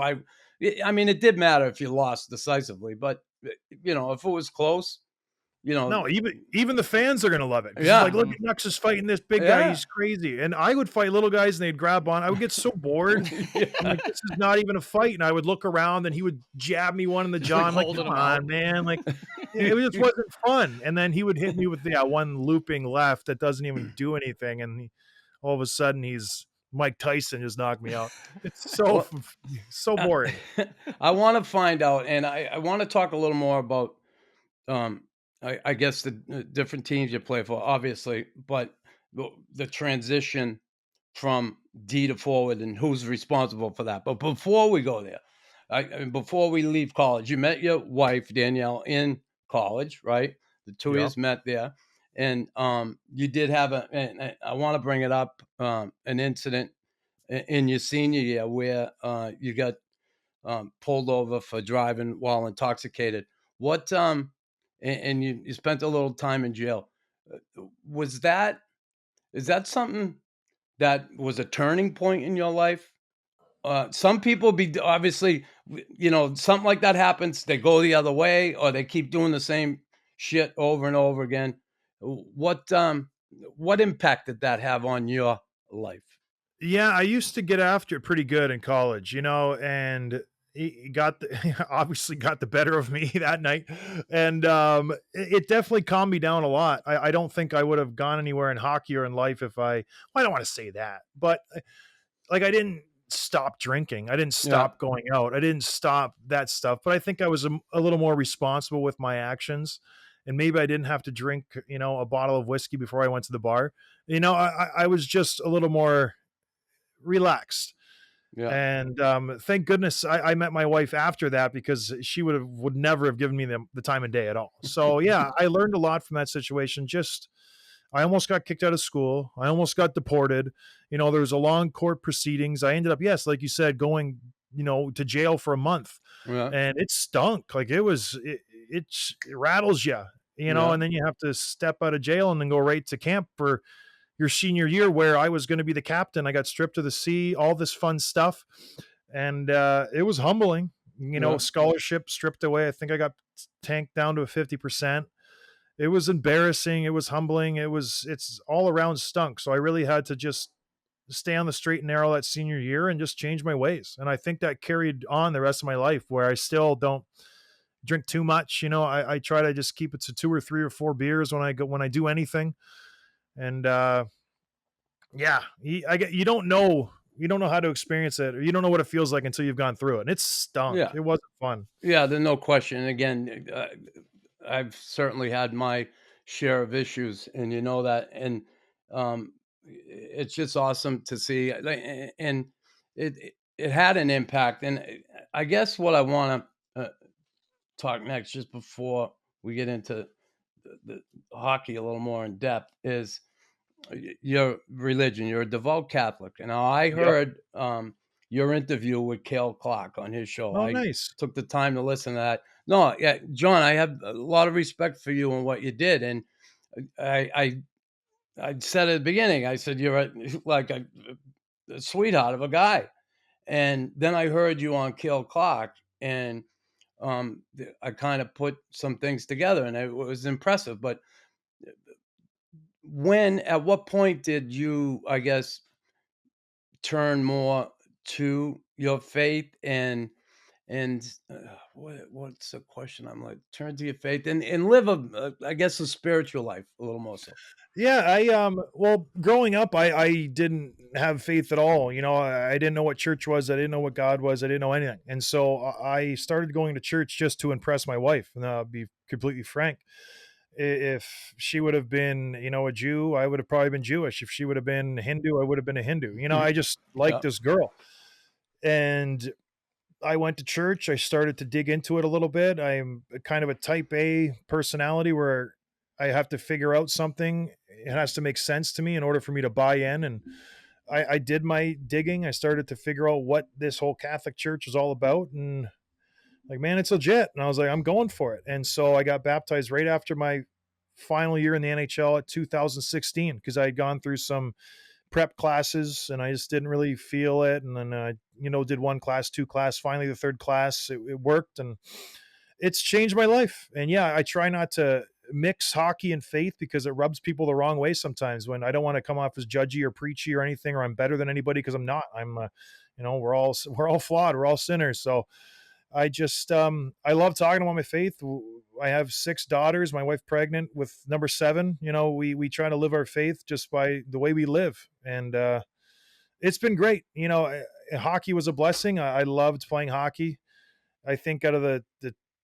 Speaker 2: it did matter if you lost decisively, but if it was close,
Speaker 1: no, even the fans are going to love it. Yeah. Like, look at Nux is fighting this big guy. He's crazy. And I would fight little guys and they'd grab on. I would get so bored. Like, this is not even a fight. And I would look around and he would jab me one in the jaw. I'm like, come on, man. Like, it just wasn't fun. And then he would hit me with one looping left that doesn't even do anything. And all of a sudden he's Mike Tyson just knocked me out. It's so boring.
Speaker 2: I want to find out, and I want to talk a little more about I guess the different teams you play for, obviously, but the transition from D to forward and who's responsible for that. But before we go there, before we leave college, you met your wife, Danielle, in college, right? The two of you met there. And you did have and I want to bring it up, an incident in your senior year where you got pulled over for driving while intoxicated. What and you spent a little time in jail. Is that something that was a turning point in your life? Some people obviously, something like that happens, they go the other way or they keep doing the same shit over and over again. What impact did that have on your life?
Speaker 1: Yeah, I used to get after it pretty good in college, and he obviously got the better of me that night. And it definitely calmed me down a lot. I don't think I would have gone anywhere in hockey or in life if I don't want to say that, but like I didn't stop drinking. I didn't stop going out. I didn't stop that stuff, but I think I was a little more responsible with my actions. And maybe I didn't have to drink, a bottle of whiskey before I went to the bar. I was just a little more relaxed. Yeah. And thank goodness I met my wife after that, because she would never have given me the time of day at all. So yeah, I learned a lot from that situation. I almost got kicked out of school. I almost got deported. There was a long court proceedings. I ended up, like you said, going, to jail for a month. Yeah. And it stunk. Like it rattles you, and then you have to step out of jail and then go right to camp for your senior year where I was going to be the captain. I got stripped of the C, all this fun stuff. And it was humbling,
Speaker 2: Yeah.
Speaker 1: scholarship stripped away. I think I got tanked down to a 50%. It was embarrassing. It was humbling. It's all around stunk. So I really had to just stay on the straight and narrow that senior year and just change my ways. And I think that carried on the rest of my life, where I still don't drink too much. I try to just keep it to 2 or 3 or 4 beers when I do anything. And yeah, you don't know how to experience it, or you don't know what it feels like until you've gone through it. And it stunk.
Speaker 2: Yeah.
Speaker 1: It wasn't fun.
Speaker 2: Yeah, there's no question. And again, I've certainly had my share of issues, and you know that. And it's just awesome to see, and it had an impact. And I guess what I want to talk next, just before we get into the hockey a little more in depth, is your religion. You're a devout Catholic, and I
Speaker 1: Yep.
Speaker 2: heard your interview with Cale Clark on his show.
Speaker 1: Oh,
Speaker 2: I
Speaker 1: nice.
Speaker 2: took the time to listen to that. No, yeah, John, I have a lot of respect for you and what you did, and I said at the beginning, I said you're a sweetheart of a guy, and then I heard you on Cale Clark, and I kind of put some things together, and it was impressive. But at what point did you, I guess, turn more to your faith, and what's the question? I'm like, turn to your faith and live I guess a spiritual life a little more so.
Speaker 1: Yeah, well, growing up, I didn't have faith at all. I didn't know what church was. I didn't know what God was. I didn't know anything. And so I started going to church just to impress my wife. And I'll be completely frank. If she would have been, a Jew, I would have probably been Jewish. If she would have been Hindu, I would have been a Hindu. I just liked
Speaker 2: Yeah.
Speaker 1: this girl. And I went to church. I started to dig into it a little bit. I'm kind of a type A personality where I have to figure out something. It has to make sense to me in order for me to buy in. And I did my digging. I started to figure out what this whole Catholic Church is all about. And like, man, it's legit. And I was like, I'm going for it. And so I got baptized right after my final year in the NHL at 2016, because I had gone through some prep classes and I just didn't really feel it. And then I, did 1 class, 2 class, finally the 3rd class, it worked, and it's changed my life. And yeah, I try not to mix hockey and faith because it rubs people the wrong way sometimes, when I don't want to come off as judgy or preachy or anything, or I'm better than anybody, because I'm not. We're all flawed. We're all sinners. So I just, I love talking about my faith. I have 6 daughters, my wife pregnant with number 7. We try to live our faith just by the way we live. And, it's been great. Hockey was a blessing. I loved playing hockey. I think out of the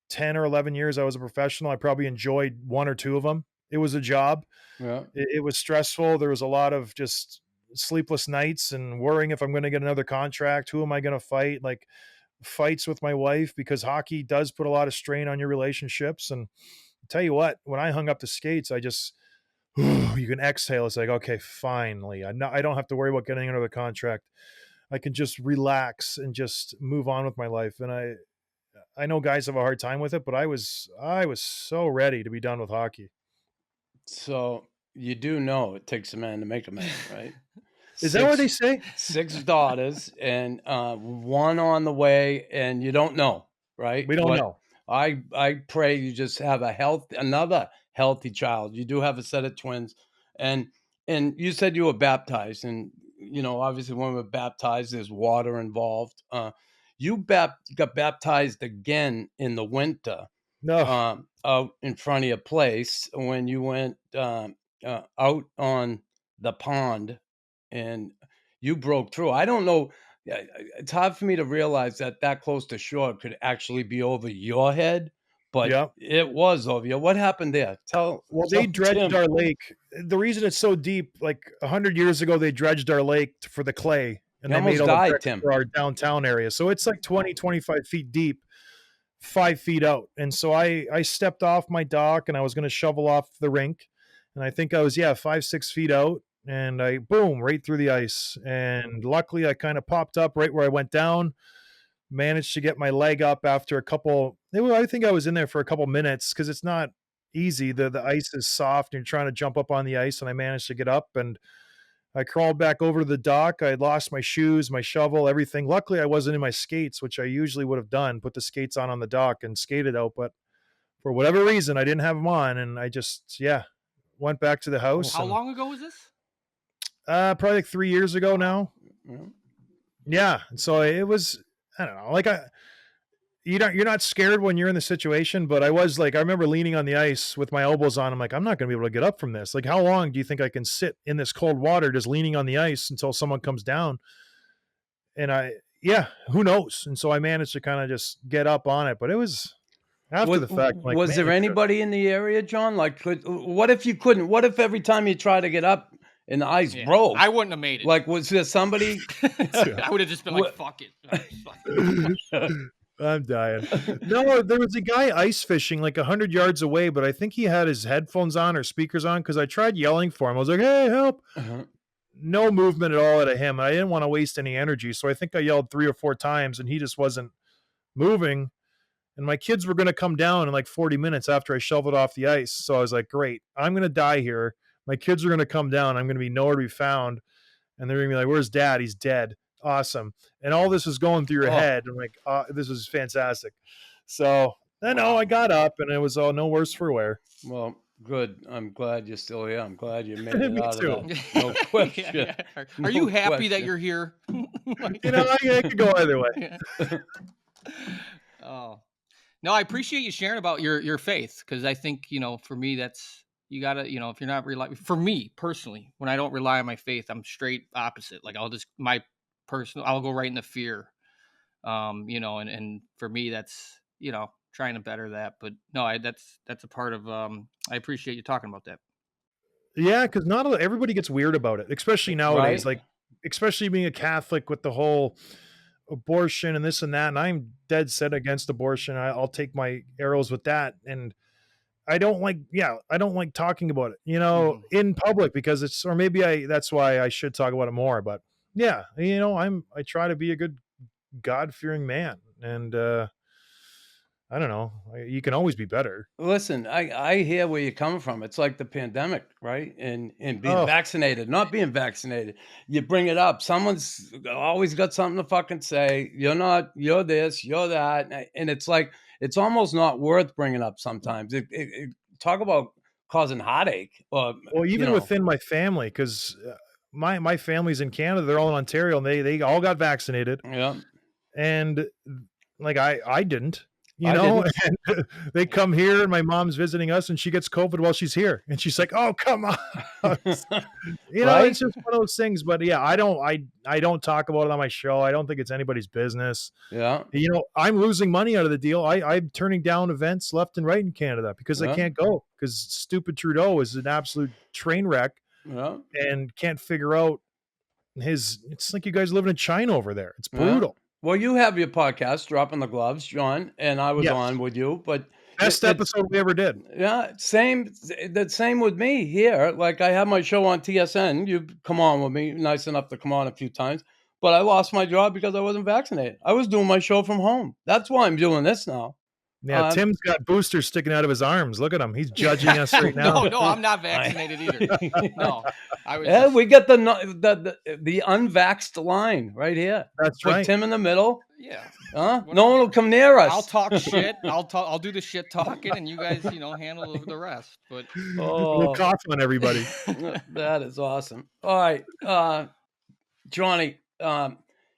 Speaker 1: 10 or 11 years I was a professional, I probably enjoyed 1 or 2 of them. It was a job.
Speaker 2: Yeah.
Speaker 1: It was stressful. There was a lot of just sleepless nights and worrying if I'm going to get another contract. Who am I going to fight? Like, fights with my wife, because hockey does put a lot of strain on your relationships. And I'll tell you what, when I hung up the skates, I just, you can exhale. It's like, okay, finally, I don't have to worry about getting another contract. I can just relax and just move on with my life. And I know guys have a hard time with it, but I was so ready to be done with hockey.
Speaker 2: So you do know it takes a man to make a man, right?
Speaker 1: Is that what they say?
Speaker 2: 6 daughters and 1 on the way, and you don't know, right?
Speaker 1: We don't know.
Speaker 2: I pray you just have another healthy child. You do have a set of twins, and you said you were baptized, and obviously when we're baptized, there's water involved. You got baptized again in the winter,
Speaker 1: No.
Speaker 2: out in front of your place when you went out on the pond, and you broke through. I don't know. It's hard for me to realize that close to shore could actually be over your head, but
Speaker 1: Yeah.
Speaker 2: it was over you. What happened there?
Speaker 1: Well, they dredged
Speaker 2: Tim.
Speaker 1: our lake. The reason it's so deep, like 100 years ago, they dredged our lake for the clay, and
Speaker 2: You
Speaker 1: they made
Speaker 2: almost
Speaker 1: all the
Speaker 2: died,
Speaker 1: bricks
Speaker 2: Tim.
Speaker 1: for our downtown area. So it's like 20, 25 feet deep, 5 feet out. And so I stepped off my dock and I was going to shovel off the rink. And I think I was, 5, 6 feet out, and I, boom, right through the ice. And luckily I kind of popped up right where I went down, managed to get my leg up after I think I was in there for a couple minutes, because it's not easy. The ice is soft and you're trying to jump up on the ice, and I managed to get up, and I crawled back over to the dock. I had lost my shoes, my shovel, everything. Luckily, I wasn't in my skates, which I usually would have done, put the skates on the dock and skated out. But for whatever reason, I didn't have them on. And I just, went back to the house.
Speaker 3: How long ago was this?
Speaker 1: Probably like 3 years ago now. Yeah. And so it was, I don't know, like you're not scared when you're in the situation, but I was like, I remember leaning on the ice with my elbows on. I'm like, I'm not going to be able to get up from this. Like, how long do you think I can sit in this cold water, just leaning on the ice until someone comes down? And who knows? And so I managed to kind of just get up on it, but it was after the fact. Like,
Speaker 2: was there anybody in the area, John? Like, what if you couldn't? What if every time you try to get up and the ice broke?
Speaker 3: I wouldn't have made it.
Speaker 2: Like, was there somebody?
Speaker 3: I would have just been like, fuck it.
Speaker 1: I'm dying. No, there was a guy ice fishing like 100 yards away, but I think he had his headphones on or speakers on because I tried yelling for him. I was like, hey, help. No movement at all out of him. I didn't want to waste any energy. So I think I yelled 3 or 4 times and he just wasn't moving. And my kids were going to come down in like 40 minutes after I shoveled off the ice. So I was like, great, I'm going to die here. My kids are going to come down. I'm going to be nowhere to be found. And they're going to be like, where's dad? He's dead. Awesome. And all this is going through your head. I'm like, this is fantastic. So I got up and it was all no worse for wear.
Speaker 2: Well, good. I'm glad you're still here. I'm glad you made it
Speaker 1: Me
Speaker 2: out
Speaker 1: too.
Speaker 2: of that. No question.
Speaker 3: Are you happy that you're here?
Speaker 1: I could go either way.
Speaker 3: Oh, no, I appreciate you sharing about your faith. Cause I think, for me, that's, you gotta, if you're not for me personally, when I don't rely on my faith, I'm straight opposite. Like I'll go right into fear. And for me, that's, trying to better that, but no, that's a part of, I appreciate you talking about that.
Speaker 1: Yeah. Cause not everybody gets weird about it, especially nowadays,
Speaker 2: Right?
Speaker 1: like, especially being a Catholic with the whole abortion and this and that. And I'm dead set against abortion. I'll take my arrows with that. And I don't like talking about it, in public because that's why I should talk about it more. But yeah, I try to be a good God-fearing man. And, I don't know. You can always be better.
Speaker 2: Listen, I hear where you're coming from. It's like the pandemic, right? And being vaccinated, not being vaccinated. You bring it up. Someone's always got something to fucking say. You're not, you're this, you're that. And it's like, it's almost not worth bringing up sometimes. Talk about causing heartache.
Speaker 1: Well, even within my family, because my family's in Canada. They're all in Ontario, and they all got vaccinated.
Speaker 2: Yeah.
Speaker 1: And like I didn't. And they come here and my mom's visiting us and she gets COVID while she's here. And she's like, oh, come on.
Speaker 2: Right?
Speaker 1: It's just one of those things. But yeah, I don't talk about it on my show. I don't think it's anybody's business.
Speaker 2: Yeah.
Speaker 1: I'm losing money out of the deal. I'm turning down events left and right in Canada because I can't go because stupid Trudeau is an absolute train wreck and can't figure out it's like you guys living in China over there. It's brutal.
Speaker 2: Well, you have your podcast, Dropping the Gloves, John, and I was on with you, but
Speaker 1: best episode we ever did.
Speaker 2: Yeah, same with me here. Like I have my show on TSN. You come on with me, nice enough to come on a few times, but I lost my job because I wasn't vaccinated. I was doing my show from home. That's why I'm doing this now.
Speaker 1: Yeah, Tim's got boosters sticking out of his arms. Look at him. He's judging us right now.
Speaker 3: No, I'm not vaccinated either. No, I was.
Speaker 2: We got the unvaxxed line right here.
Speaker 1: That's
Speaker 2: Put
Speaker 1: right.
Speaker 2: Tim in the middle.
Speaker 3: Yeah.
Speaker 2: No one will come near us.
Speaker 3: I'll talk shit. I'll do the shit talking, and you guys, handle the rest. But
Speaker 1: we'll cough on everybody.
Speaker 2: That is awesome. All right, Johnny,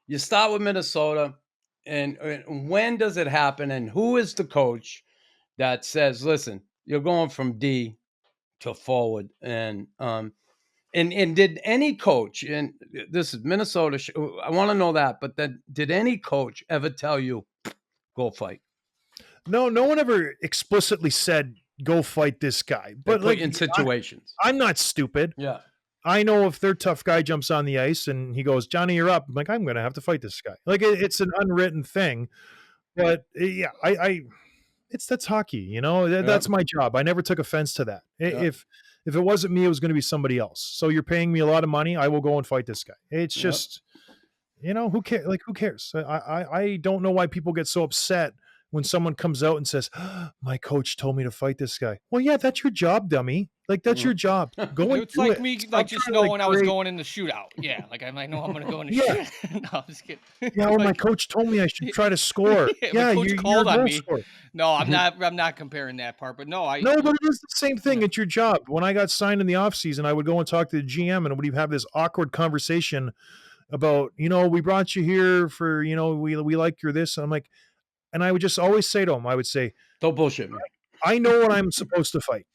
Speaker 2: you start with Minnesota. And when does it happen? And who is the coach that says, "Listen, you're going from D to forward"? And did any coach? And this is Minnesota. I want to know that. But then, did any coach ever tell you, "Go fight"?
Speaker 1: No one ever explicitly said, "Go fight this guy." But like
Speaker 2: in situations,
Speaker 1: I'm not stupid.
Speaker 2: Yeah.
Speaker 1: I know if their tough guy jumps on the ice and he goes, "Johnny, you're up." I'm like, I'm going to have to fight this guy. Like it's an unwritten thing, but yeah, that's hockey, that's my job. I never took offense to that.
Speaker 2: Yeah.
Speaker 1: If it wasn't me, it was going to be somebody else. So you're paying me a lot of money. I will go and fight this guy. It's just, who cares? Like, who cares? I don't know why people get so upset when someone comes out and says, my coach told me to fight this guy. Well, yeah, that's your job, dummy. Like, that's your job. Go and
Speaker 3: It's
Speaker 1: do
Speaker 3: like
Speaker 1: it.
Speaker 3: me,
Speaker 1: Stop
Speaker 3: like just
Speaker 1: trying to, like,
Speaker 3: knowing I was
Speaker 1: create.
Speaker 3: going in the shootout. Yeah, like I know I'm going to go in the
Speaker 1: Yeah.
Speaker 3: shootout. No, I'm just kidding.
Speaker 1: Yeah, or my
Speaker 3: Like,
Speaker 1: coach told me I should try to score.
Speaker 3: yeah,
Speaker 1: Yeah,
Speaker 3: my coach
Speaker 1: you're a
Speaker 3: called on
Speaker 1: goal
Speaker 3: me.
Speaker 1: scorer.
Speaker 3: No, I'm not comparing that part, but no,
Speaker 1: No, but it is the same thing.
Speaker 3: Yeah.
Speaker 1: It's your job. When I got signed in the offseason, I would go and talk to the GM and we'd have this awkward conversation about, we brought you here for, we like your this. And I'm like, and I would just always say to him, I would say,
Speaker 2: Don't bullshit me.
Speaker 1: I know what I'm supposed to fight.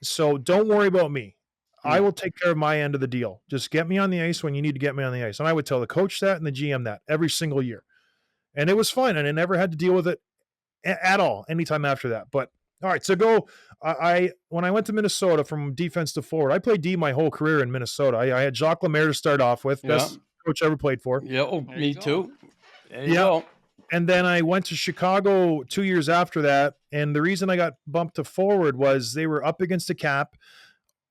Speaker 1: So don't worry about me. I
Speaker 2: Yeah.
Speaker 1: will take care of my end of the deal. Just get me on the ice when you need to get me on the ice. And I would tell the coach that and the GM that every single year. And it was fine. And I never had to deal with it at all anytime after that. But all right, so when I went to Minnesota from defense to forward, I played D my whole career in Minnesota. I had Jacques Lemaire to start off with, best coach I ever played for.
Speaker 2: Yeah,
Speaker 3: There
Speaker 2: me
Speaker 3: you go.
Speaker 2: too. There you go.
Speaker 1: And then I went to Chicago 2 years after that. And the reason I got bumped to forward was they were up against the cap.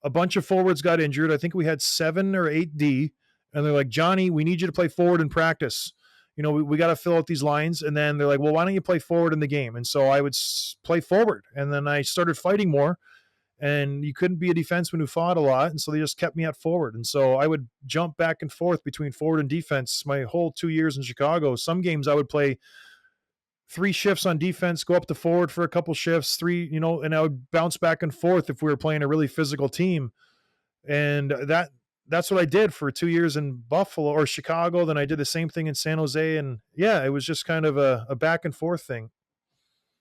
Speaker 1: A bunch of forwards got injured. I think we had 7 or 8 D. And they're like, Johnny, we need you to play forward in practice. We got to fill out these lines. And then they're like, well, why don't you play forward in the game? And so I would play forward. And then I started fighting more. And you couldn't be a defenseman who fought a lot. And so they just kept me at forward. And so I would jump back and forth between forward and defense my whole 2 years in Chicago. Some games I would play 3 shifts on defense, go up to forward for a couple shifts, 3, and I would bounce back and forth if we were playing a really physical team. And that's what I did for 2 years in Buffalo or Chicago. Then I did the same thing in San Jose. And yeah, it was just kind of a back and forth thing.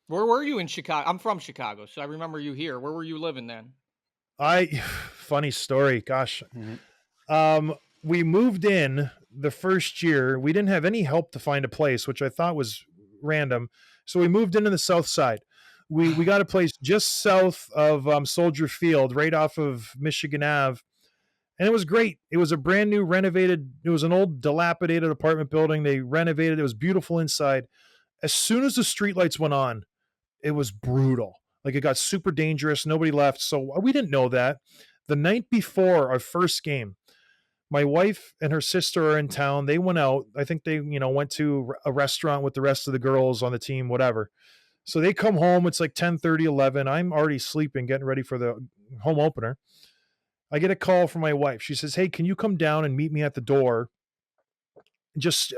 Speaker 3: Where were you in Chicago? I'm from Chicago, so I remember you here. Where were you living then?
Speaker 1: Funny story. Gosh.
Speaker 2: Mhm.
Speaker 1: We moved in the first year. We didn't have any help to find a place, which I thought was random. So we moved into the south side. We got a place just south of Soldier Field, right off of Michigan Ave. And it was great. It was a brand new renovated, it was an old dilapidated apartment building. They renovated. It was beautiful inside. As soon as the streetlights went on, it was brutal. Like it got super dangerous. Nobody left. So we didn't know that. The night before our first game, my wife and her sister are in town. They went out. I think they, went to a restaurant with the rest of the girls on the team, whatever. So they come home. It's like 10:30, 11. I'm already sleeping, getting ready for the home opener. I get a call from my wife. She says, hey, can you come down and meet me at the door?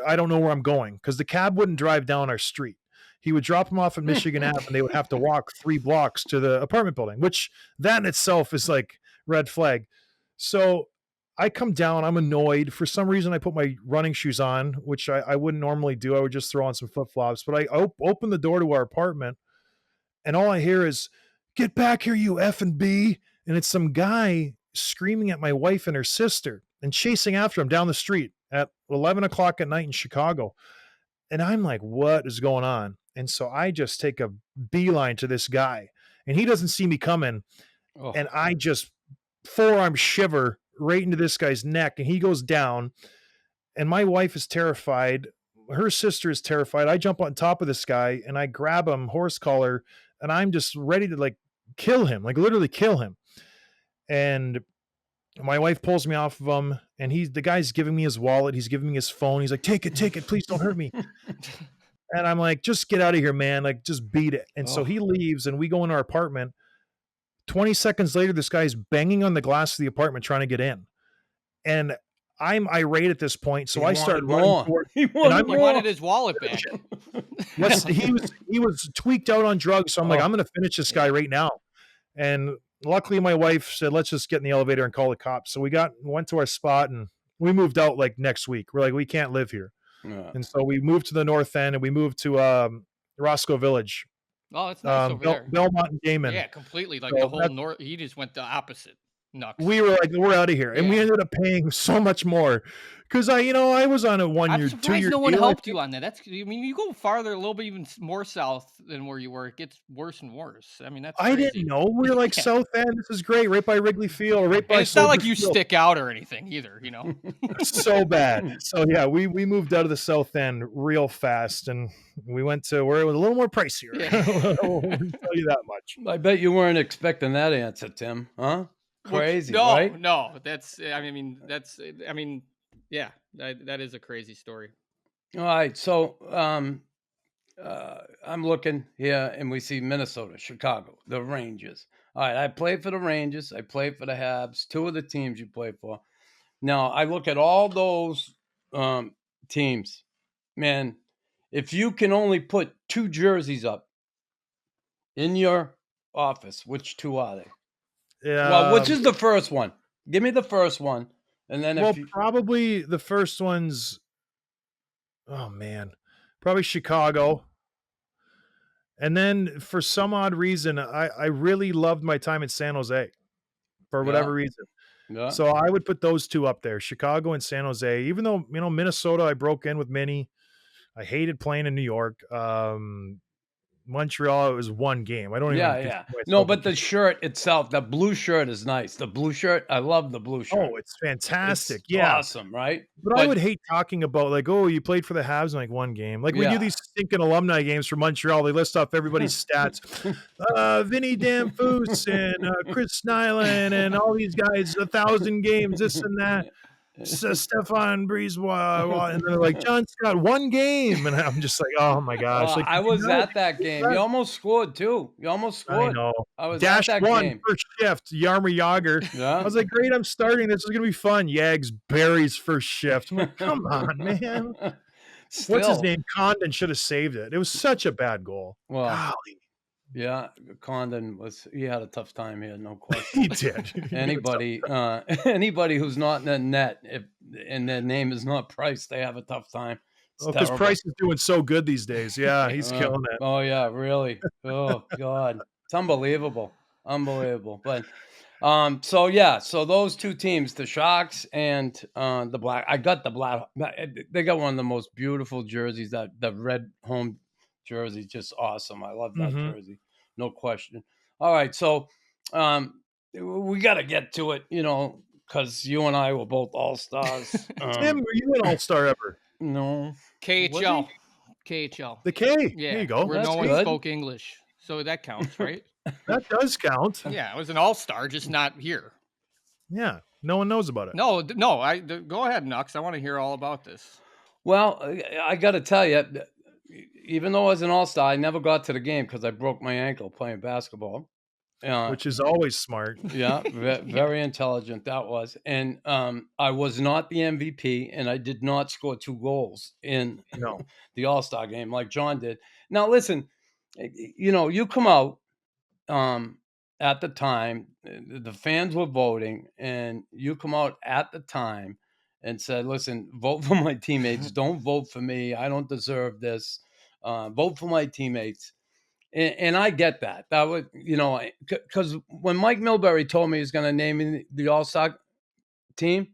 Speaker 1: I don't know where I'm going, because the cab wouldn't drive down our street. He would drop them off at Michigan Ave and they would have to walk 3 blocks to the apartment building, which that in itself is like red flag. So I come down, I'm annoyed. For some reason, I put my running shoes on, which I wouldn't normally do. I would just throw on some flip-flops. But I open the door to our apartment, and all I hear is, get back here, you F and B. And it's some guy screaming at my wife and her sister and chasing after him down the street at 11 o'clock at night in Chicago. And I'm like, what is going on? And so I just take a beeline to this guy, and he doesn't see me coming.
Speaker 2: Oh.
Speaker 1: And I just forearm shiver right into this guy's neck, and he goes down. And my wife is terrified. Her sister is terrified. I jump on top of this guy and I grab him, horse collar, and I'm just ready to like kill him, like literally kill him. And my wife pulls me off of him, and the guy's giving me his wallet. He's giving me his phone. He's like, take it. Please don't hurt me. And I'm like, just get out of here, man. Like, just beat it. And so he leaves, and we go in our apartment. 20 seconds later, this guy's banging on the glass of the apartment trying to get in. And I'm irate at this point. So I started running toward,
Speaker 3: He wanted his wallet back.
Speaker 1: He was tweaked out on drugs. So I'm like, I'm going to finish this guy right now. And luckily my wife said, let's just get in the elevator and call the cops. So we went to our spot, and we moved out like next week. We're like, we can't live here. Yeah. And so we moved to the north end, and we moved to Roscoe Village.
Speaker 3: Oh, it's nice over there.
Speaker 1: Belmont and Damon.
Speaker 3: Yeah, completely. Like the whole north. He just went the opposite. Nuts.
Speaker 1: We were like, we're out of here. And we ended up paying so much more. Because I was on a 1 year, 2 year
Speaker 3: no one helped you on that. You go farther, a little bit even more south than where you were. It gets worse and worse. I mean, that's crazy.
Speaker 1: I didn't know. We were like, South End, this is great. Right by Wrigley Field, right by.
Speaker 3: And it's not like you stick out or anything either,
Speaker 1: So bad. So yeah, we moved out of the South End real fast, and we went to where it was a little more pricier. Yeah. I'll tell you that much.
Speaker 2: I bet you weren't expecting that answer, Tim. Huh? Crazy, right?
Speaker 3: No, yeah, that is a crazy story.
Speaker 2: All right, so I'm looking here, and we see Minnesota, Chicago, the Rangers. All right, I played for the Rangers. I played for the Habs. Two of the teams you played for. Now I look at all those teams. Man, if you can only put 2 jerseys up in your office, which 2 are they? Well, which
Speaker 1: Yeah.
Speaker 2: is the first one? Give me the first one, and then
Speaker 1: Well,
Speaker 2: if you,
Speaker 1: probably the first one's, oh man, probably Chicago. And then for some odd reason, I really loved my time in San Jose for
Speaker 2: yeah,
Speaker 1: whatever reason.
Speaker 2: yeah,
Speaker 1: So I would put those 2 up there, Chicago and San Jose. Even though, Minnesota, I broke in with Minnie. I hated playing in New York. Montreal, it was 1 game. I don't even consider
Speaker 2: yeah. No,
Speaker 1: myself a
Speaker 2: but the shirt itself, the blue shirt is nice. The blue shirt, I love the blue shirt.
Speaker 1: Oh, it's
Speaker 2: It's
Speaker 1: fantastic. Yeah.
Speaker 2: awesome, right?
Speaker 1: But I would hate talking about like, oh, you played for the Habs in like 1 game. Like we do
Speaker 2: Yeah.
Speaker 1: these stinking alumni games for Montreal. They list off everybody's stats. Vinny Danfus and Chris Nilan and all these guys, 1,000 games, this and that. Stefan Brisebois, and they're like, John Scott, 1 game. And I'm just like, oh my gosh. Like,
Speaker 2: I
Speaker 1: did you
Speaker 2: was
Speaker 1: not
Speaker 2: at that game. You almost scored too. You almost
Speaker 1: I
Speaker 2: scored.
Speaker 1: know.
Speaker 2: I was
Speaker 1: Dash
Speaker 2: at that
Speaker 1: 1,
Speaker 2: game.
Speaker 1: first shift, Yarmer Yager. I
Speaker 2: Yeah.
Speaker 1: was like, great, I'm starting. This is going to be fun. Yags Barry's first shift. I'm like, come on, man. What's his
Speaker 2: Still,
Speaker 1: name? Condon should have saved it. It was such a bad goal.
Speaker 2: well,
Speaker 1: Golly,
Speaker 2: yeah, Condon he had a tough time here, no question.
Speaker 1: he did.
Speaker 2: Anybody who's not in the net, and their name is not Price, they have a tough time. It's
Speaker 1: Because
Speaker 2: terrible.
Speaker 1: Price is doing so good these days. Yeah, he's killing it.
Speaker 2: Oh yeah, really. Oh God, it's unbelievable, But so those 2 teams, the Sharks and the Black. I got the Black. They got one of the most beautiful jerseys. That the red home jersey, just awesome. I love that jersey, no question. All right, so we got to get to it, because you and I were both All-Stars.
Speaker 1: Tim, were you an All-Star ever?
Speaker 2: No.
Speaker 3: KHL. KHL.
Speaker 1: The K.
Speaker 3: Yeah.
Speaker 1: There you go.
Speaker 3: Where
Speaker 1: That's
Speaker 3: no one
Speaker 1: good.
Speaker 3: spoke English. So that counts, right?
Speaker 1: That does count.
Speaker 3: Yeah, it was an all-star, just not here.
Speaker 1: Yeah, no one knows about it.
Speaker 3: No, go ahead, Nux. I want to hear all about this.
Speaker 2: Well, I got to tell you, even though I was an all-star, I never got to the game because I broke my ankle playing basketball.
Speaker 1: Which is always smart.
Speaker 2: Yeah, very intelligent that was. And I was not the MVP, and I did not score 2 goals in the All-Star game like John did. Now, listen, you come out at the time, the fans were voting, and you come out at the time and said, listen, vote for my teammates. Don't vote for me. I don't deserve this. Vote for my teammates. And I get that. That would, because when Mike Milbury told me he's going to name me the All-Star team,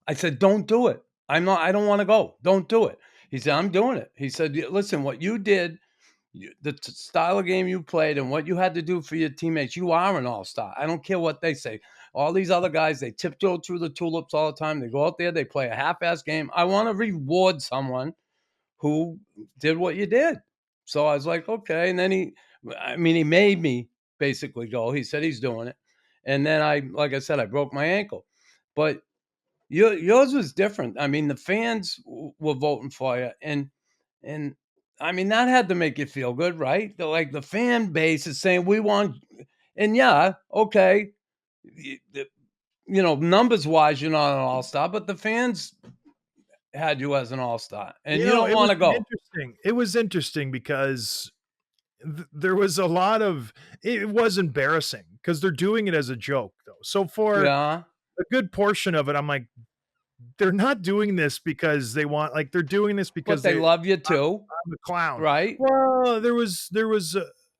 Speaker 2: I said, don't do it. I don't want to go. Don't do it. He said, I'm doing it. He said, listen, what you did, the style of game you played and what you had to do for your teammates, you are an all-star. I don't care what they say. All these other guys, they tiptoe through the tulips all the time. They go out there, they play a half-ass game. I want to reward someone who did what you did. So I was like, okay. And then he made me basically go. He said he's doing it. And then like I said, I broke my ankle. But yours was different. I mean, the fans were voting for you. And that had to make you feel good, right? The fan base is saying, we want, and yeah, okay. Numbers wise, you're not an all-star, but the fans had you as an all-star, and you don't want to go.
Speaker 1: It was interesting because there was a lot of, it was embarrassing because they're doing it as a joke though. So for a good portion of it, I'm like, they're not doing this because they want, like, they're doing this because
Speaker 2: they love you too.
Speaker 1: I'm a clown,
Speaker 2: right?
Speaker 1: Well, there was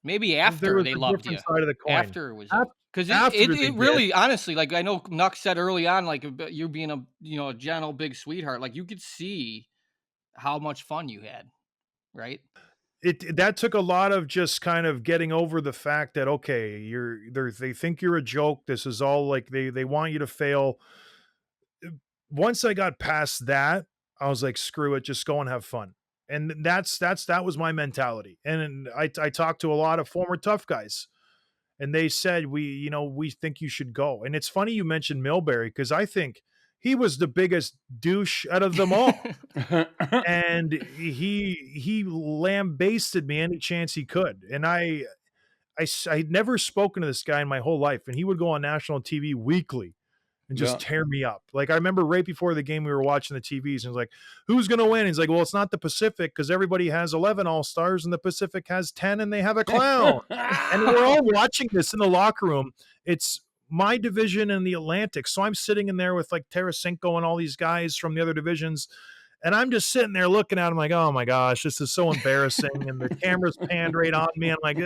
Speaker 3: maybe after they loved you.
Speaker 1: Side of the coin.
Speaker 3: After it was because it
Speaker 1: they
Speaker 3: really, honestly, like I know Nux said early on, like you being a gentle big sweetheart, like you could see how much fun you had, right?
Speaker 1: That took a lot of just kind of getting over the fact that, okay, they think you're a joke. This is all like they want you to fail. Once I got past that, I was like, screw it, just go and have fun. And that was my mentality. And I talked to a lot of former tough guys, and they said, we think you should go. And it's funny you mentioned Milbury, because I think he was the biggest douche out of them all. And he lambasted me any chance he could. And I'd never spoken to this guy in my whole life, and he would go on national TV weekly and just tear me up. Like, I remember right before the game, we were watching the TVs, and it was like, who's going to win? He's like, well, it's not the Pacific because everybody has 11 All-Stars and the Pacific has 10 and they have a clown. And we're all watching this in the locker room. It's my division in the Atlantic. So I'm sitting in there with like Tarasenko and all these guys from the other divisions. And I'm just sitting there looking at him like, oh my gosh, this is so embarrassing. And the camera's panned right on me. I'm like,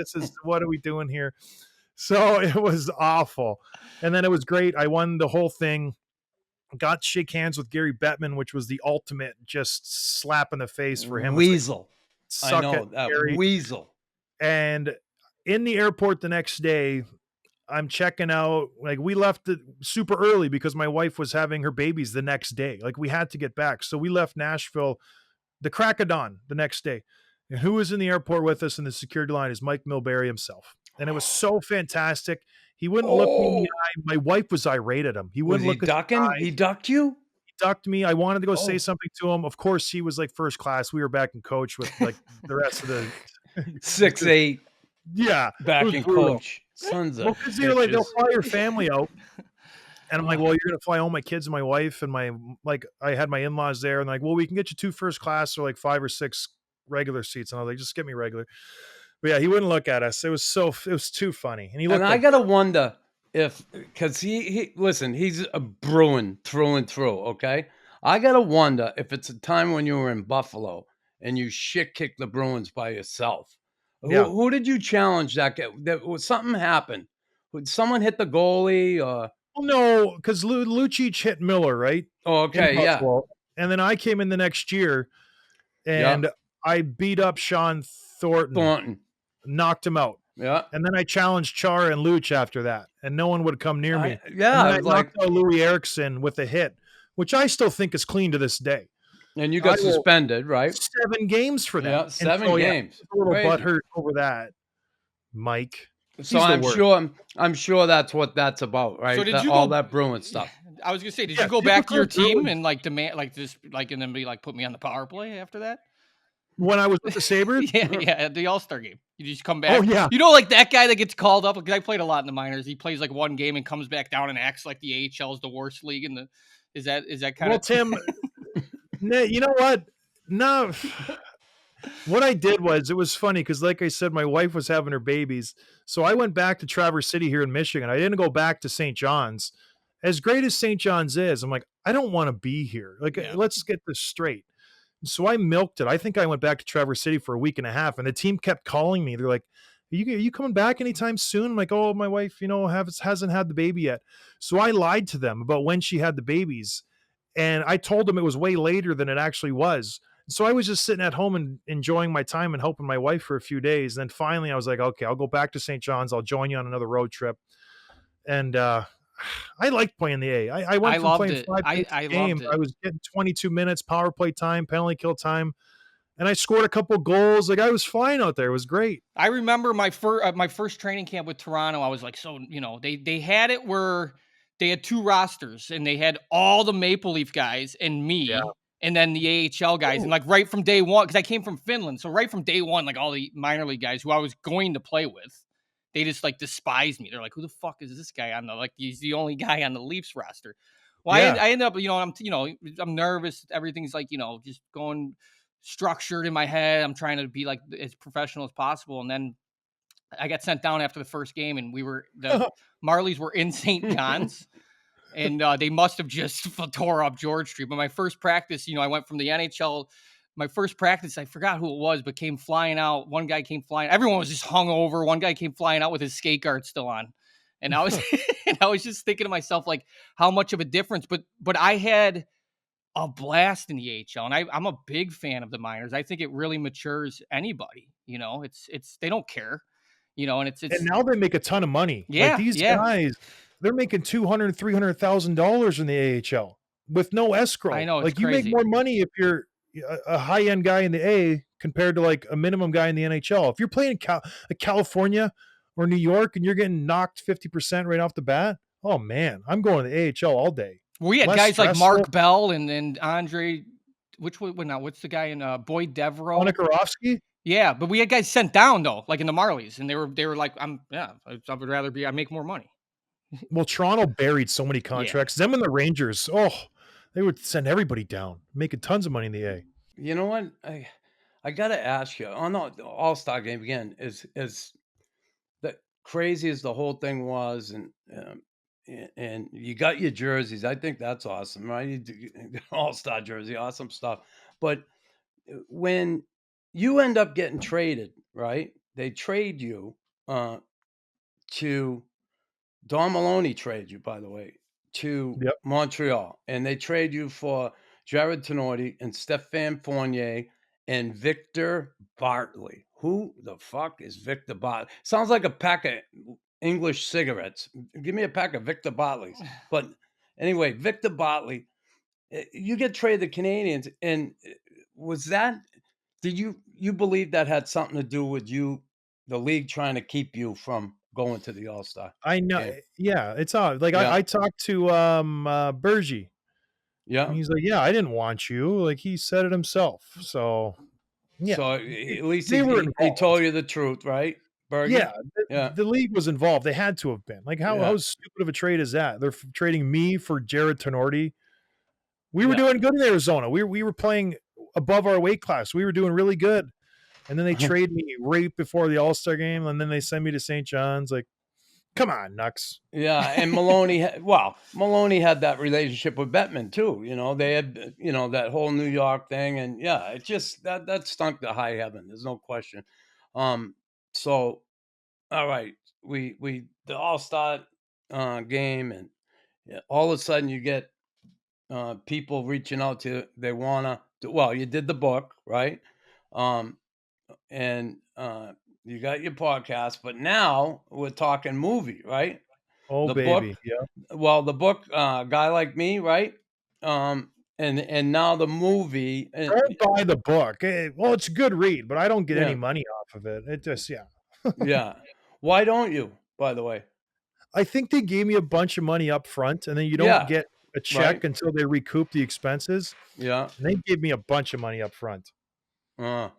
Speaker 1: what are we doing here? So it was awful. And then it was great. I won the whole thing. Got to shake hands with Gary Bettman, which was the ultimate just slap in the face for him.
Speaker 2: Weasel.
Speaker 1: Like,
Speaker 2: I know that Gary. Weasel.
Speaker 1: And in the airport the next day, I'm checking out. Like, we left it super early because my wife was having her babies the next day. Like, we had to get back. So we left Nashville the crack of dawn the next day. And who was in the airport with us in the security line is Mike Milbury himself. And it was so fantastic. He wouldn't look me in the eye. My wife was irate at him. He wouldn't look at me.
Speaker 2: He ducked you?
Speaker 1: He ducked me. I wanted to go say something to him. Of course, he was like first class. We were back in coach with like the rest of the
Speaker 2: 6'8".
Speaker 1: Yeah.
Speaker 2: Back in coach. Sons of
Speaker 1: because they're like, they'll fly your family out. And I'm like, well, you're going to fly all my kids and my wife and I had my in-laws there. And like, well, we can get you 2 first class or like 5 or 6 regular seats. And I was like, just get me regular. But yeah, he wouldn't look at us. It was too funny. And I
Speaker 2: got to wonder because listen, he's a Bruin through and through. Okay. I got to wonder if it's a time when you were in Buffalo and you shit kicked the Bruins by yourself.
Speaker 1: Yeah.
Speaker 2: Who did you challenge that guy? Something happened. Would someone hit the goalie? Well,
Speaker 1: no, because Lucic hit Miller, right?
Speaker 2: Oh, okay, yeah.
Speaker 1: And then I came in the next year, and I beat up Sean Thornton, knocked him out.
Speaker 2: Yeah.
Speaker 1: And then I challenged Char and Luch after that, and no one would come near me.
Speaker 2: I
Speaker 1: knocked out Louis Eriksson with a hit, which I still think is clean to this day.
Speaker 2: And you got suspended, right?
Speaker 1: 7 games for that.
Speaker 2: Yeah, 7 games.
Speaker 1: A little butthurt over that, Mike.
Speaker 2: So I'm sure that's what that's about, right?
Speaker 3: So did you
Speaker 2: all that Bruin stuff?
Speaker 3: I was gonna say, did you go back to your team and like demand and then be like, put me on the power play after that?
Speaker 1: When I was with the Sabres?
Speaker 3: yeah, the All-Star game. You just come back.
Speaker 1: Oh, yeah.
Speaker 3: You know, like that guy that gets called up. Because I played a lot in the minors. He plays like 1 game and comes back down and acts like the AHL is the worst league in the. Is that kind of?
Speaker 1: Well, Tim, you know what? No. What I did was, it was funny because, like I said, my wife was having her babies. So I went back to Traverse City here in Michigan. I didn't go back to St. John's. As great as St. John's is, I'm like, I don't want to be here. Like, let's get this straight. So I milked it. I think I went back to Traverse City for a week and a half, and the team kept calling me. They're like, are you coming back anytime soon? I'm like, oh, my wife, hasn't had the baby yet. So I lied to them about when she had the babies. And I told them it was way later than it actually was. So I was just sitting at home and enjoying my time and helping my wife for a few days. And then finally I was like, okay, I'll go back to St. John's. I'll join you on another road trip. And I liked playing the A. I went from playing 5 minutes a game. I was getting 22 minutes, power play time, penalty kill time. And I scored a couple goals. Like, I was flying out there. It was great.
Speaker 3: I remember my first training camp with Toronto. I was like, they had it where they had 2 rosters and they had all the Maple Leaf guys and me. Yeah. And then the AHL guys. And like right from day one, because I came from Finland. So right from day one, like all the minor league guys who I was going to play with, they just like despised me. They're like, who the fuck is this guy on he's the only guy on the Leafs roster. Well, yeah. I ended up, I'm nervous. Everything's like, just going structured in my head. I'm trying to be like as professional as possible. And then I got sent down after the first game and the Marlies were in St. John's. And they must have just tore up George Street. But my first practice, I went from the NHL. My first practice, I forgot who it was, but came flying out. One guy came flying. Everyone was just hungover. One guy came flying out with his skate guard still on. And I was I was just thinking to myself, like, how much of a difference. But I had a blast in the AHL. And I'm a big fan of the minors. I think it really matures anybody. It's they don't care. And it's
Speaker 1: and now they make a ton of money.
Speaker 3: Yeah,
Speaker 1: like these guys. They're making $200,000, $300,000 in the AHL with no escrow.
Speaker 3: I know,
Speaker 1: like
Speaker 3: crazy.
Speaker 1: You make more money if you're a high-end guy in the A compared to like a minimum guy in the NHL. If you're playing California or New York and you're getting knocked 50% right off the bat, oh man, I'm going to the AHL all day.
Speaker 3: We had
Speaker 1: less
Speaker 3: guys like
Speaker 1: stressful.
Speaker 3: Mark Bell and Andre. Which one now? What's the guy in Boyd Devereaux?
Speaker 1: Onikarovsky?
Speaker 3: Yeah, but we had guys sent down though, like in the Marlies, and they were like, I would rather I make more money.
Speaker 1: Well, Toronto buried so many
Speaker 3: Yeah.
Speaker 1: contracts. Them and the Rangers, they would send everybody down, making tons of money in the A.
Speaker 2: You know what? I gotta ask you on the All-Star game again. Is that crazy as the whole thing was, and you got your jerseys. I think that's awesome, right? All-Star jersey, awesome stuff. But when you end up getting traded, right? They trade you to Don Maloney trade you, by the way, to
Speaker 1: Yep.
Speaker 2: Montreal, and they trade you for Jared Tenorti and Stéphane Fournier and Victor Bartley. Who the fuck is Victor Bartley? Sounds like a pack of English cigarettes. Give me a pack of Victor Bartleys. But anyway, Victor Bartley, you get traded the Canadians, and was that? Did you believe that had something to do with you, the league trying to keep you from going to the All-Star?
Speaker 1: I know.
Speaker 2: game?
Speaker 1: Yeah, it's odd. Like
Speaker 2: Yeah.
Speaker 1: I talked to Bergie, and
Speaker 2: Yeah.
Speaker 1: he's like, "Yeah, I didn't want you." Like he said it himself. So yeah,
Speaker 2: So at least
Speaker 1: they were
Speaker 2: he
Speaker 1: involved.
Speaker 2: told you the truth, right, Bergie?
Speaker 1: Yeah,
Speaker 2: Yeah.
Speaker 1: the league was involved. They had to have been. Like how
Speaker 2: Yeah.
Speaker 1: stupid of a trade is that? They're trading me for Jared Tenorti. We were
Speaker 2: Yeah.
Speaker 1: doing good in Arizona. We were playing above our weight class. We were doing really good. And then they trade me right before the All-Star game, and then they send me to St. John's. Like, come on, Nux.
Speaker 2: Yeah, and Maloney had that relationship with Bettman too. You know, they had that whole New York thing, and yeah, it just that stunk to high heaven. There's no question. So all right, we the All-Star game, and all of a sudden you get people reaching out to you. They wanna you did the book, right? And you got your podcast, but now we're talking movie, right?
Speaker 1: Oh,
Speaker 2: The
Speaker 1: baby.
Speaker 2: book,
Speaker 1: Yeah.
Speaker 2: the book, Guy Like Me, right? And now the movie, and
Speaker 1: Don't buy the book. Well, it's a good read, but I don't get any
Speaker 2: yeah,
Speaker 1: money off of it. It just, yeah.
Speaker 2: yeah. Why don't you? By the way,
Speaker 1: I think they gave me a bunch of money up front, and then you don't
Speaker 2: yeah,
Speaker 1: get a
Speaker 2: right,
Speaker 1: check until they recoup the expenses.
Speaker 2: yeah.
Speaker 1: And they gave me a bunch of money up front.
Speaker 2: Uh,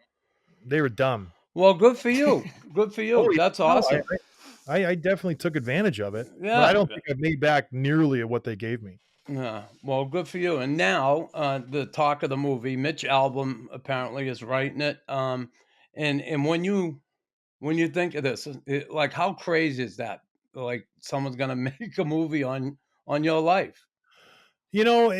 Speaker 1: They were dumb.
Speaker 2: well, good for you. Good for you.
Speaker 1: Oh, yeah.
Speaker 2: That's
Speaker 1: No,
Speaker 2: awesome.
Speaker 1: I definitely took advantage of it, but I
Speaker 2: Yeah.
Speaker 1: don't think I've made back nearly what they gave me.
Speaker 2: Yeah, well, good for you. And now, the talk of the movie, Mitch Albom apparently is writing it. And when you think of this, like how crazy is that? Like someone's gonna make a movie on your life.
Speaker 1: You know,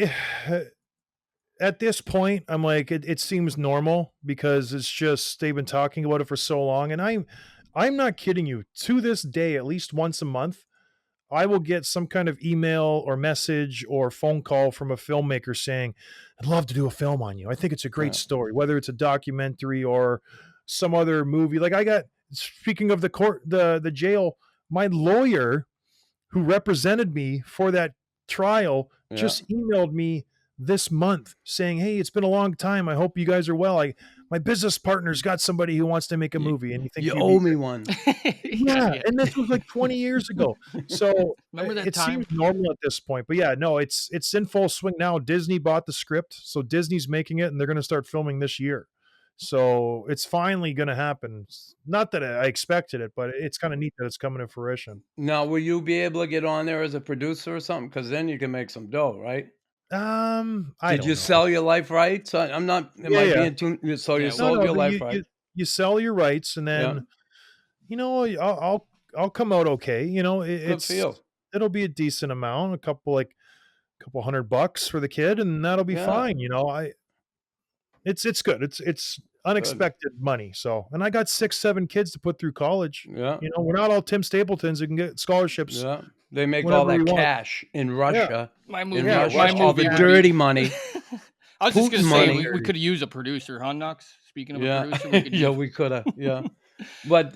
Speaker 1: at this point, I'm like, it seems normal because it's just they've been talking about it for so long, and I'm not kidding you. To this day, at least once a month, I will get some kind of email or message or phone call from a filmmaker saying, "I'd love to do a film on you. I think it's a great
Speaker 2: Yeah.
Speaker 1: story, whether it's a documentary or some other movie." Like I got, speaking of the court, the jail, my lawyer who represented me for that trial
Speaker 2: Yeah.
Speaker 1: just emailed me this month saying, "Hey, it's been a long time. I hope you guys are well. My business partner's got somebody who wants to make a movie, and he thinks
Speaker 2: You
Speaker 1: you'd
Speaker 2: owe
Speaker 1: be
Speaker 2: me one.
Speaker 1: yeah, and this was like 20 years ago. So
Speaker 3: Remember that
Speaker 1: it
Speaker 3: time?
Speaker 1: seems normal at this point. But yeah, no, it's in full swing now. Disney bought the script, so Disney's making it, and they're going to start filming this year. So it's finally going to happen. Not that I expected it, but it's kind of neat that it's coming to fruition.
Speaker 2: Now, will you be able to get on there as a producer or something? Because then you can make some dough, right?
Speaker 1: I
Speaker 2: Did
Speaker 1: don't
Speaker 2: you
Speaker 1: know.
Speaker 2: sell your life rights? I'm not. Am I
Speaker 1: Yeah.
Speaker 2: being too? So you
Speaker 3: Yeah,
Speaker 2: sold your life
Speaker 1: you,
Speaker 2: rights.
Speaker 1: you sell your rights, and
Speaker 2: Yeah.
Speaker 1: then I'll come out okay. You know,
Speaker 2: Good for you.
Speaker 1: it'll be a decent amount, a couple $100 for the kid, and that'll be
Speaker 2: Yeah.
Speaker 1: fine. You know, it's good. It's unexpected money. So, and I got 6, 7 kids to put through college.
Speaker 2: Yeah.
Speaker 1: You know, we're not all Tim Stapletons who can get scholarships.
Speaker 2: Yeah. They make all
Speaker 1: whenever
Speaker 2: that
Speaker 1: we want.
Speaker 2: cash in Russia.
Speaker 3: My
Speaker 2: In
Speaker 3: movie,
Speaker 2: Russia,
Speaker 3: my
Speaker 2: all the
Speaker 3: movie would
Speaker 2: dirty
Speaker 3: be-
Speaker 2: money.
Speaker 3: I was just
Speaker 2: Putin's
Speaker 3: gonna say
Speaker 2: money.
Speaker 3: we could use a producer, huh, Nux? Speaking of a
Speaker 2: Yeah.
Speaker 3: producer, we could
Speaker 2: Yeah,
Speaker 3: use
Speaker 2: we could have. Yeah. But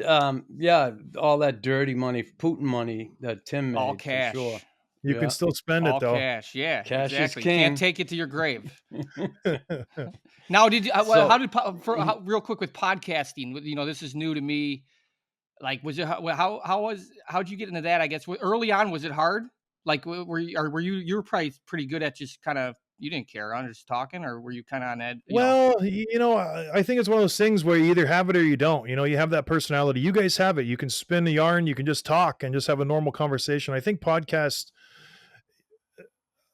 Speaker 2: yeah, all that dirty money, Putin money that Tim made
Speaker 3: all
Speaker 2: for
Speaker 3: cash.
Speaker 2: sure.
Speaker 1: You
Speaker 2: Yeah.
Speaker 1: can still spend
Speaker 3: All
Speaker 1: it though.
Speaker 3: cash, yeah,
Speaker 2: Cash is
Speaker 3: exactly.
Speaker 2: king.
Speaker 3: Can't take it to your grave. Now, did you?
Speaker 2: So-
Speaker 3: How did real quick with podcasting? You know, this is new to me. Like, was it how'd you get into that? I guess early on, was it hard? Like, were you were probably pretty good at just kind of, you didn't care, I'm just talking, or were you kind of on that?
Speaker 1: Well, I think it's one of those things where you either have it or you don't. You have that personality. You guys have it. You can spin the yarn. You can just talk and just have a normal conversation. I think podcasts,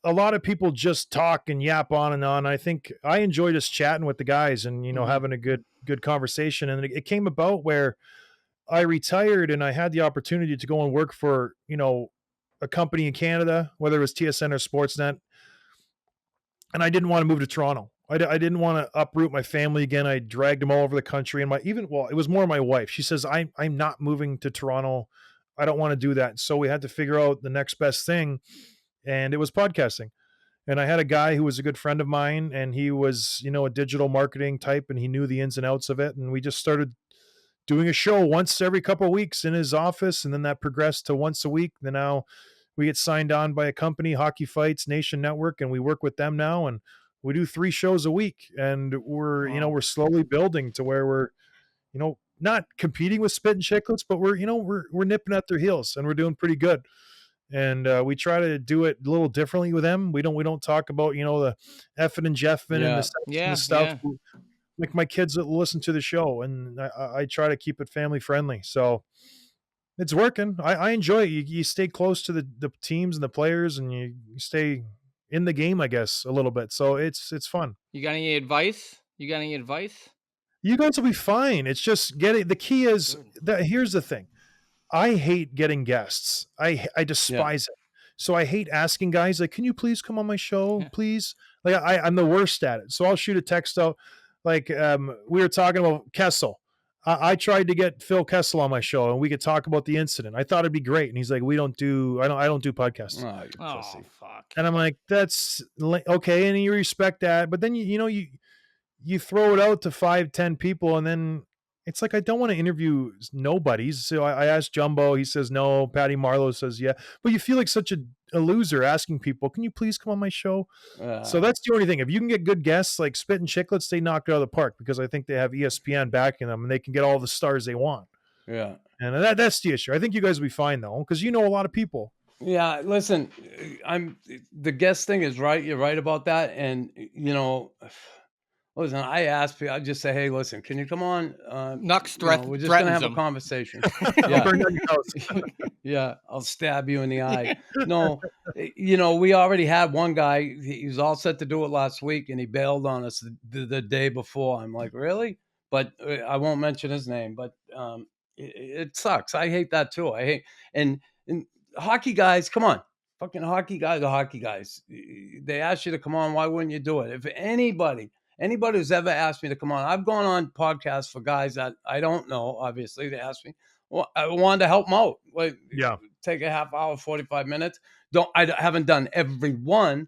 Speaker 1: a lot of people just talk and yap on and on. I think I enjoy just chatting with the guys and having a good conversation. And it came about where I retired and I had the opportunity to go and work for a company in Canada, whether it was TSN or Sportsnet, and I didn't want to move to Toronto. I didn't want to uproot my family again. I dragged them all over the country, and it was more my wife. She says, I'm not moving to Toronto. I don't want to do that. So we had to figure out the next best thing, and it was podcasting. And I had a guy who was a good friend of mine, and he was, a digital marketing type, and he knew the ins and outs of it. And we just started doing a show once every couple of weeks in his office, and then that progressed to once a week. Then now we get signed on by a company, Hockey Fights Nation Network, and we work with them now, and we do 3 shows a week. And we're slowly building to where we're, not competing with Spit and Chicklets, but we're nipping at their heels, and we're doing pretty good. And we try to do it a little differently with them. We don't talk about the effing and jeffing and the sex and the stuff. Like my kids that listen to the show, and I try to keep it family friendly. So it's working. I enjoy it. You stay close to the teams and the players, and you stay in the game, I guess, a little bit. So it's fun.
Speaker 3: You got any advice? You
Speaker 1: guys will be fine. It's just the key is that here's the thing. I hate getting guests. I despise it. So I hate asking guys like, can you please come on my show, please? Like I'm the worst at it. So I'll shoot a text out. Like we were talking about Kessel. I tried to get Phil Kessel on my show, and we could talk about the incident. I thought it'd be great, and he's like, I don't do podcasts.
Speaker 3: Oh, fuck.
Speaker 1: And I'm like, that's okay, and you respect that, but then you throw it out to 5-10 people, and then it's like I don't want to interview nobodies. So I asked Jumbo, he says no. Patty Marlowe says yeah, but you feel like such a loser asking people, can you please come on my show? So that's the only thing. If you can get good guests like Spit and Chicklets, they knock it out of the park, because I think they have ESPN backing them, and they can get all the stars they want.
Speaker 2: Yeah.
Speaker 1: And that's the issue. I think you guys will be fine though, because a lot of people.
Speaker 2: Yeah, listen, the guest thing is right. You're right about that. And listen, I ask people, I just say, hey, listen, can you come on?
Speaker 3: Nux
Speaker 2: we're just going to have a conversation. Yeah, I'll stab you in the eye. No, we already had one guy. He was all set to do it last week, and he bailed on us the day before. I'm like, really? But I won't mention his name, but it sucks. I hate that too. I hate, and hockey guys, come on. Fucking hockey guys are hockey guys. They ask you to come on. Why wouldn't you do it? If anybody who's ever asked me to come on, I've gone on podcasts for guys that I don't know. Obviously, they asked me. Well, I wanted to help them out. Like, take a half hour, 45 minutes. I haven't done every one.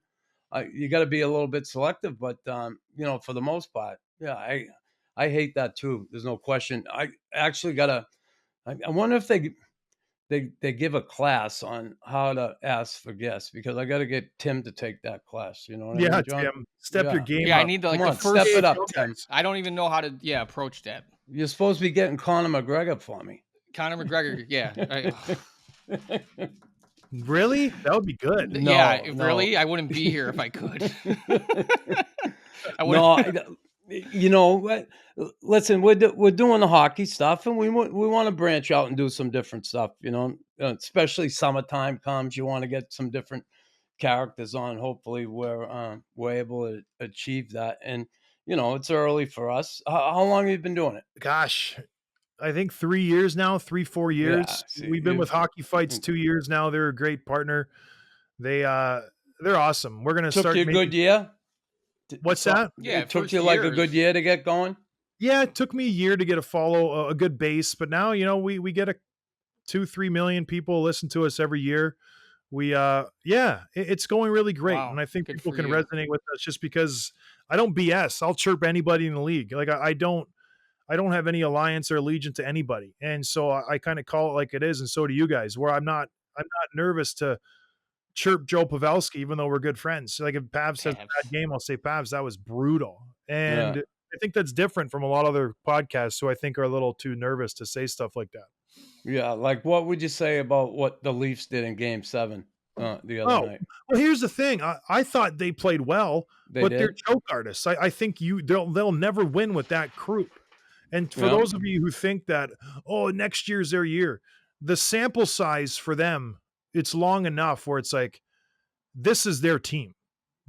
Speaker 2: You got to be a little bit selective, but for the most part, I hate that too. There's no question. I actually I wonder if they give a class on how to ask for guests, because I got to get Tim to take that class. You know what I mean, John?
Speaker 1: Tim, step your game up.
Speaker 3: Yeah, I need to
Speaker 2: the first
Speaker 3: step
Speaker 2: it up, Tim.
Speaker 3: I don't even know how to approach that.
Speaker 2: You're supposed to be getting Conor McGregor for me.
Speaker 3: Conor McGregor, yeah.
Speaker 1: Really? That would be good.
Speaker 3: Really? I wouldn't be here if I could.
Speaker 2: Listen, we're doing the hockey stuff, and we want to branch out and do some different stuff, especially summertime comes. You want to get some different characters on. Hopefully we're able to achieve that. And, it's early for us. How long have you been doing it?
Speaker 1: Gosh, I think 3 years now, 4 years.
Speaker 2: Yeah,
Speaker 1: we've been with Hockey Fights 2 years now. They're a great partner. They're awesome. We're going to start.
Speaker 2: Took you a good year?
Speaker 1: What's that?
Speaker 2: Yeah, it took you like a good year to get going?
Speaker 1: Yeah, it took me a year to get a good base, but now, we get 2-3 million people listen to us every year. It's going really great.
Speaker 3: Wow,
Speaker 1: and I think people can resonate with us just because I don't BS. I'll chirp anybody in the league. Like I don't have any alliance or allegiance to anybody. And so I kind of call it like it is. And so do you guys, where I'm not nervous to chirp Joe Pavelski, even though we're good friends. Like if Pav says bad game, I'll say, Pavs, that was brutal. And I think that's different from a lot of other podcasts who I think are a little too nervous to say stuff like that.
Speaker 2: Yeah. Like what would you say about what the Leafs did in Game 7? the other
Speaker 1: Oh,
Speaker 2: night.
Speaker 1: well, here's the thing. I thought they played well,
Speaker 2: They
Speaker 1: but they're
Speaker 2: did.
Speaker 1: choke artists. I think they'll never win with that group. And for
Speaker 2: Yeah.
Speaker 1: those of you who think that, oh, next year's their year, the sample size for them, it's long enough where it's like, this is their team.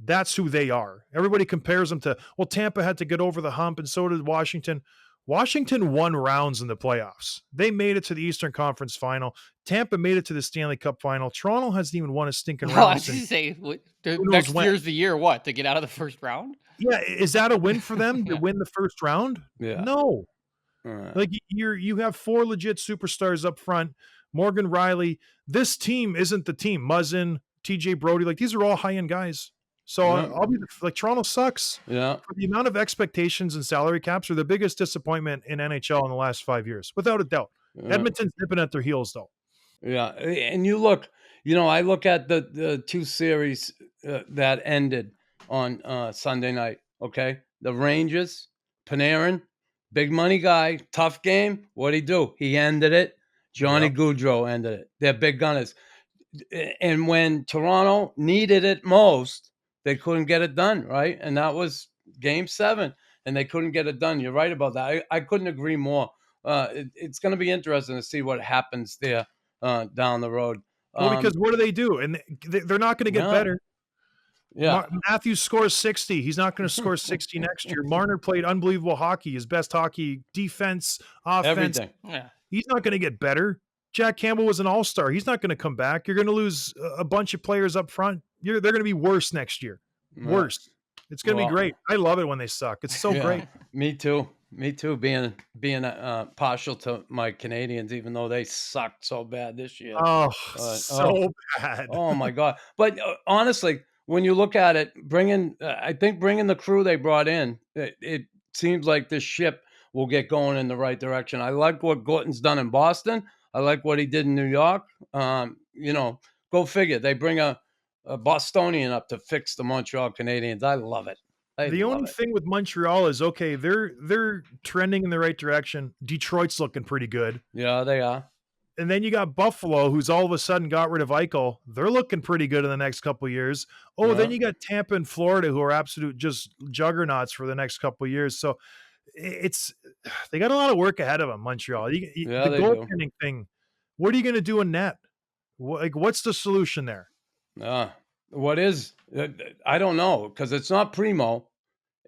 Speaker 1: That's who they are. Everybody compares them to, well, Tampa had to get over the hump, and so did Washington. Washington won rounds in the playoffs. They made it to the Eastern Conference Final. Tampa made it to the Stanley Cup Final. Toronto hasn't even won a stinking
Speaker 3: Well, I
Speaker 1: round
Speaker 3: was
Speaker 1: since.
Speaker 3: just say
Speaker 1: knows
Speaker 3: next
Speaker 1: when.
Speaker 3: year's the year. What, to get out of the first round?
Speaker 1: Yeah, is that a win for them to
Speaker 3: Yeah.
Speaker 1: win the first round?
Speaker 2: Yeah.
Speaker 1: No.
Speaker 2: All right.
Speaker 1: Like you have 4 legit superstars up front. Morgan Riley. This team isn't the team. Muzzin, TJ Brody, like these are all high-end guys. So
Speaker 2: Yeah.
Speaker 1: I'll be like, Toronto sucks.
Speaker 2: Yeah.
Speaker 1: For the amount of expectations and salary caps are the biggest disappointment in NHL in the last 5 years, without a doubt.
Speaker 2: Yeah.
Speaker 1: Edmonton's nipping at their heels, though.
Speaker 2: Yeah, and you look, I look at the 2 series that ended on Sunday night. Okay, the Rangers, Panarin, big money guy, tough game. What'd he do? He ended it. Johnny
Speaker 1: Yep.
Speaker 2: Gaudreau ended it. They're big gunners. And when Toronto needed it most, they couldn't get it done, right? And that was Game 7, and they couldn't get it done. You're right about that. I couldn't agree more. It's going to be interesting to see what happens there down the road.
Speaker 1: Well, because what do? And they're not going to get
Speaker 2: Yeah.
Speaker 1: better.
Speaker 2: Yeah,
Speaker 1: Matthews scores 60. He's not going to score 60 next year. Marner played unbelievable hockey, his best hockey, defense, offense.
Speaker 2: everything.
Speaker 3: Yeah.
Speaker 1: He's not going to get better. Jack Campbell was an all-star. He's not going to come back. You're going to lose a bunch of players up front. They're going to be worse next year. Worse. It's going to
Speaker 2: Well,
Speaker 1: be great. I love it when they suck. It's so
Speaker 2: Yeah,
Speaker 1: great.
Speaker 2: Me too. Being partial to my Canadians, even though they sucked so bad this year.
Speaker 1: Oh,
Speaker 2: Uh,
Speaker 1: so bad.
Speaker 2: Oh my God! But honestly, when you look at it, bringing the crew they brought in, it seems like this ship will get going in the right direction. I like what Gorton's done in Boston. I like what he did in New York. Go figure. They bring a Bostonian up to fix the Montreal Canadiens. I love it.
Speaker 1: The only thing with Montreal is, okay, they're trending in the right direction. Detroit's looking pretty good.
Speaker 2: Yeah, they are.
Speaker 1: And then you got Buffalo, who's all of a sudden got rid of Eichel. They're looking pretty good in the next couple of years. Oh, then
Speaker 2: Yeah.
Speaker 1: you got Tampa and Florida, who are absolute just juggernauts for the next couple of years. So they got a lot of work ahead of them, Montreal.
Speaker 2: Yeah,
Speaker 1: The
Speaker 2: they do.
Speaker 1: goaltending thing, what are you going to do in net? What's the solution there?
Speaker 2: What is? I don't know, because it's not Primo.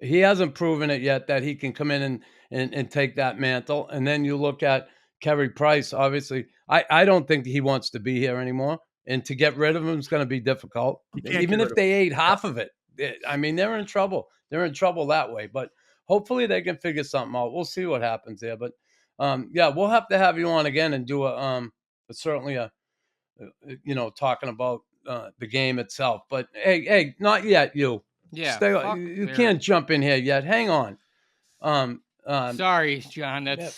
Speaker 2: He hasn't proven it yet that he can come in and take that mantle. And then you look at Carey Price. Obviously, I don't think he wants to be here anymore. And to get rid of him is going to be difficult.
Speaker 1: You can't
Speaker 2: Even
Speaker 1: get
Speaker 2: if
Speaker 1: rid of
Speaker 2: they ate half of it. I mean, they're in trouble. They're in trouble that way. But hopefully they can figure something out. We'll see what happens there. But yeah, we'll have to have you on again and do certainly talking about the game itself. But hey, not yet.
Speaker 3: Yeah.
Speaker 2: You can't jump in here yet. Hang on.
Speaker 3: Sorry, John. That's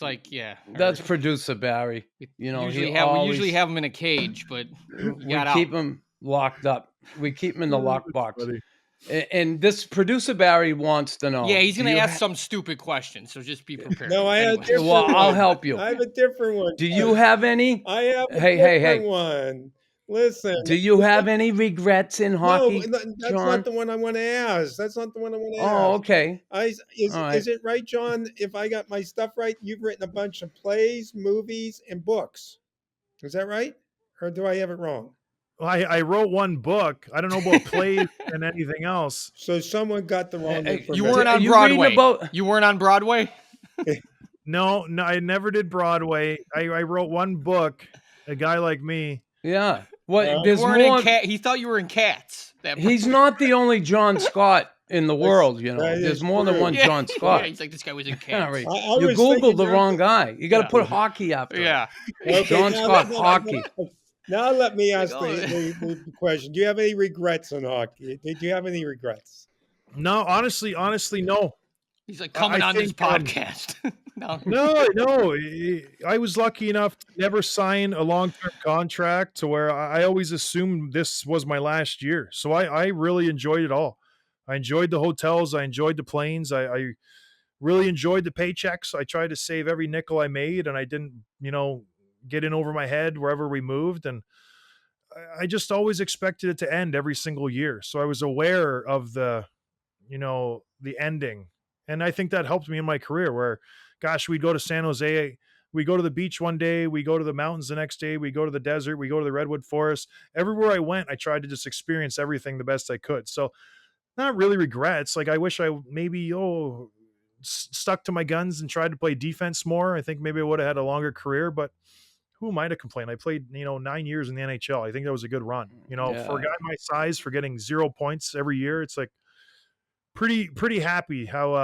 Speaker 2: That's producer Barry.
Speaker 3: We usually have him in a cage, but
Speaker 2: we keep him locked up. We keep him in the lockbox. And this producer Barry wants to know.
Speaker 3: Yeah, he's going to ask some stupid question, so just be prepared.
Speaker 6: No, I have a different
Speaker 2: Well,
Speaker 6: one.
Speaker 2: I'll help you.
Speaker 6: I have a different one.
Speaker 2: Do you have any?
Speaker 6: I have a
Speaker 2: Hey,
Speaker 6: different one. Listen.
Speaker 2: Do you have any regrets in hockey?
Speaker 6: No, that's
Speaker 2: John?
Speaker 6: not the one I want to ask. That's not the one I want to ask.
Speaker 2: Oh, okay.
Speaker 6: Is it right, John? If I got my stuff right, you've written a bunch of plays, movies, and books. Is that right? Or do I have it wrong?
Speaker 1: Well, I wrote one book. I don't know about plays and anything else.
Speaker 6: So someone got the wrong information.
Speaker 3: You weren't on
Speaker 2: you reading
Speaker 3: Broadway.
Speaker 2: about-
Speaker 3: You weren't on Broadway?
Speaker 1: No, I never did Broadway. I wrote one book. A guy like me.
Speaker 2: Yeah. What?
Speaker 6: Well,
Speaker 2: There's
Speaker 3: You weren't
Speaker 2: more.
Speaker 3: in he thought you were in Cats.
Speaker 2: He's not the only John Scott in the world.
Speaker 6: that
Speaker 2: There's
Speaker 6: is
Speaker 2: more than
Speaker 6: true.
Speaker 2: one
Speaker 3: Yeah.
Speaker 2: John Scott.
Speaker 3: Yeah, he's like, this guy was in
Speaker 2: Yeah,
Speaker 3: Cats.
Speaker 2: right.
Speaker 6: I
Speaker 2: You
Speaker 6: was thinking
Speaker 2: Googled the
Speaker 6: John-
Speaker 2: wrong guy. You got to
Speaker 3: Yeah.
Speaker 2: put hockey after. him.
Speaker 3: Yeah.
Speaker 6: Okay,
Speaker 2: John
Speaker 6: now
Speaker 2: Scott,
Speaker 6: let-
Speaker 2: hockey.
Speaker 6: Now let me ask
Speaker 3: Oh.
Speaker 6: the question. Do you have any regrets in hockey? Did you have any regrets?
Speaker 1: No, honestly, no.
Speaker 3: He's like coming
Speaker 1: I
Speaker 3: on this
Speaker 1: think,
Speaker 3: podcast. No.
Speaker 1: No. I was lucky enough to never sign a long-term contract to where I always assumed this was my last year. So I really enjoyed it all. I enjoyed the hotels. I enjoyed the planes. I really enjoyed the paychecks. I tried to save every nickel I made, and I didn't, get in over my head wherever we moved. And I just always expected it to end every single year. So I was aware of the, the ending. And I think that helped me in my career where, gosh, we'd go to San Jose, we go to the beach one day, we go to the mountains the next day, we go to the desert, we go to the redwood forest. Everywhere I went, I tried to just experience everything the best I could. So not really regrets. Like I wish I maybe, stuck to my guns and tried to play defense more. I think maybe I would have had a longer career, but who am I to complain? I played, 9 years in the NHL. I think that was a good run. For a
Speaker 2: Yeah.
Speaker 1: guy my size, for getting 0 points every year, it's like pretty happy how